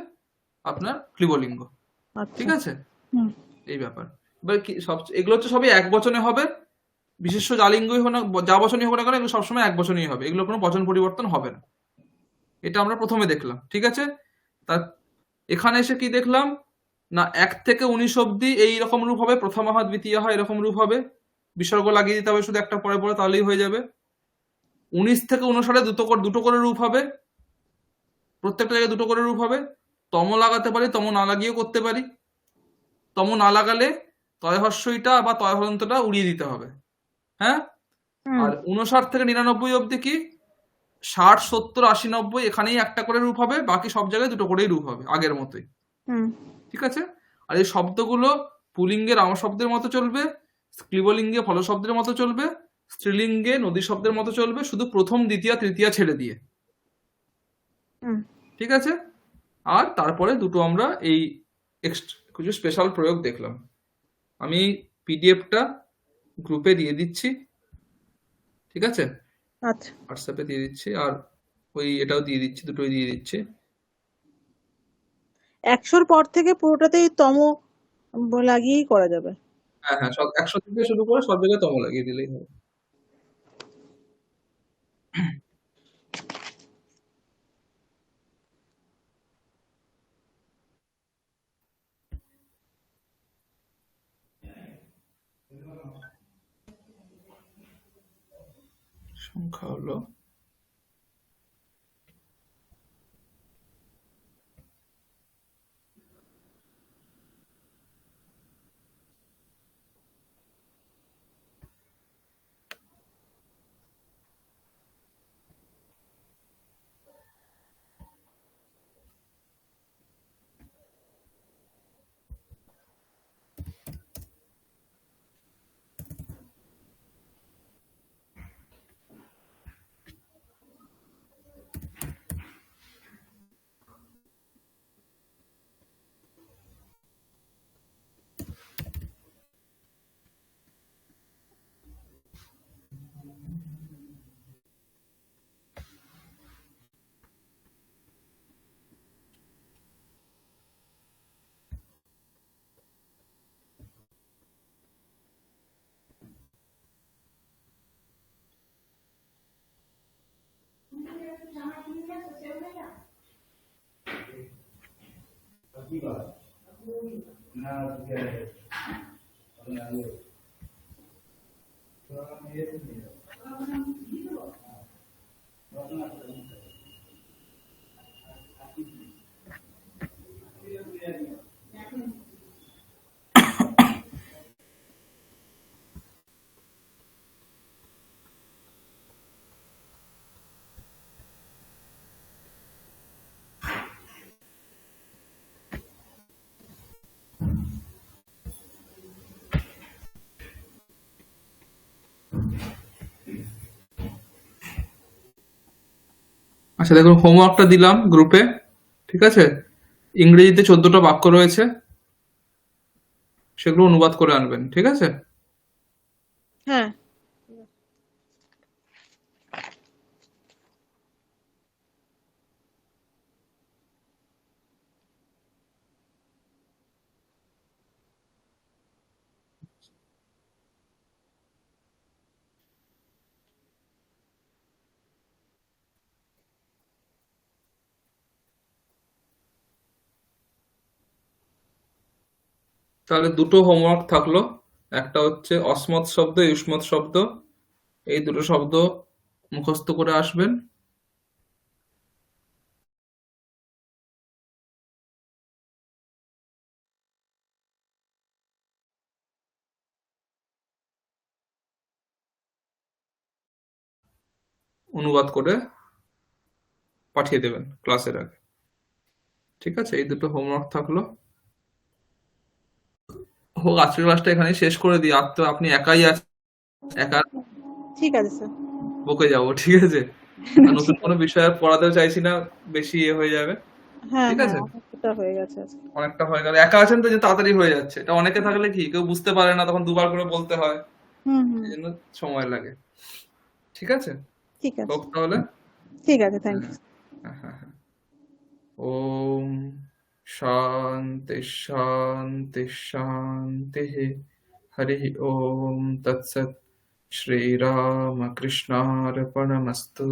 Speaker 1: আপনার ক্লিবলিঙ্গ। ঠিক
Speaker 2: আচ্ছা
Speaker 1: আছে?
Speaker 2: হুম
Speaker 1: এই ব্যাপার। এবার কি সব এগুলো হচ্ছে সবই এক বচনে হবে। বিশেষ্য জালিঙ্গই হোক না, যা বচনই হোক না কেন, এগুলো সবসময় এক বচনই হবে। এগুলো কোনো বচন পরিবর্তন হবে না। এটা আমরা প্রথমে দেখলাম। ঠিক আছে? তার এখানে এসে কি দেখলাম না, ১ থেকে ১৯ অব্দি এইরকম রূপ হবে, প্রথমা হয়, দ্বিতীয়া হয়, এরকম রূপ হবে। বিসর্গ লাগিয়ে দিতে হবে শুধু একটা পরে পরে, তাহলেই হয়ে যাবে। ১৯ থেকে ৫৯ দুটো করে রূপ হবে, প্রত্যেকটা জায়গায় দুটো করে রূপ হবে। তম লাগাতে পারি, তম না লাগিয়েও করতে পারি। তম না লাগালে তয়হস্যইটা বা তয়হন্তটা উড়িয়ে দিতে হবে। হ্যাঁ?
Speaker 2: হুম
Speaker 1: আর ৫৯ থেকে ৯৯ অব্দি কি, ৬০, ৭০, ৮০, ৯০ এখানেই একটা করে রূপ হবে, বাকি সব জায়গায় দুটো করেই রূপ হবে আগের মতোই।
Speaker 2: হুম
Speaker 1: ঠিক আছে? আর এই শব্দগুলো পুলিঙ্গে রাম শব্দের মতো চলবে, ক্লিবলিঙ্গে ফল শব্দের মতো চলবে, স্ত্রীলিঙ্গে নদী শব্দের মতো চলবে, শুধু প্রথম, দ্বিতীয়া, তৃতীয়া ছেড়ে দিয়ে।
Speaker 2: হুম
Speaker 1: ঠিক আছে? আর তারপরে দুটো আমরা এই কিছু স্পেশাল প্রয়োগ দেখলাম। আমি পিডিএফটা গ্রুপে দিয়ে দিচ্ছি। ঠিক আছে?
Speaker 2: আচ্ছা
Speaker 1: হোয়াটসঅ্যাপে দিয়ে দিচ্ছি, আর ওই এটাও দিয়ে দিচ্ছি, দুটোই দিয়ে দিচ্ছি।
Speaker 2: ১০০-র পর থেকে পুরোটাতেই তম লাগিয়েই করা যাবে।
Speaker 1: হ্যাঁ, হ্যাঁ, সব ১০০ থেকে শুরু করে সব জায়গায় তম লাগিয়ে দিলেই হবে। সংখ্যা হলো আচ্ছা দেখুন, হোমওয়ার্কটা দিলাম গ্রুপে, ঠিক আছে? ইংরেজিতে 14টা বাক্য রয়েছে, সেগুলো অনুবাদ করে আনবেন, ঠিক আছে?
Speaker 2: হ্যাঁ।
Speaker 1: তাহলে দুটো হোমওয়ার্ক থাকলো। একটা হচ্ছে অসমত শব্দ, ইউষ্মত শব্দ, এই দুটো শব্দ মুখস্থ করে আসবেন। অনুবাদ করে পাঠিয়ে দেবেন ক্লাসের আগে, ঠিক আছে? এই দুটো হোমওয়ার্ক থাকলো। হোক, আজকের ক্লাসটা এখানেই শেষ করে দিই। আর তো আপনি একাই আছেন, একা
Speaker 2: ঠিক আছে স্যার।
Speaker 1: বকে যাবো, ঠিক আছে? আর নতুন
Speaker 2: ঠিক
Speaker 1: কোনো
Speaker 2: আছে।
Speaker 1: বিষয় আর পড়াতেও চাইছি না, বেশি হয়ে যাবে,
Speaker 2: হ্যাঁ,
Speaker 1: ঠিক
Speaker 2: হ্যাঁ,
Speaker 1: আছে?
Speaker 2: অনেকটা হয়ে গেছে আজকে।
Speaker 1: অনেকটা হয়ে গেল, একা আছেন তো যে তাড়াতাড়ি হয়ে যাচ্ছে। এটা অনেকে থাকলে কি কেউ বুঝতে পারে না, তখন দুবার করে বলতে হয়,
Speaker 2: হুম, হুম।
Speaker 1: এই জন্য সময় লাগে, ঠিক আছে?
Speaker 2: ঠিক আছে।
Speaker 1: হোক তাহলে।
Speaker 2: ঠিক আছে, থ্যাংক
Speaker 1: হ্যাঁ,
Speaker 2: ইউ।
Speaker 1: হ্যাঁ, হ্যাঁ, হ্যাঁ। ওম শান্তি শান্তি শান্তি। হরি ওম তৎসৎ। শ্রীরামকৃষ্ণার্পণমস্তু।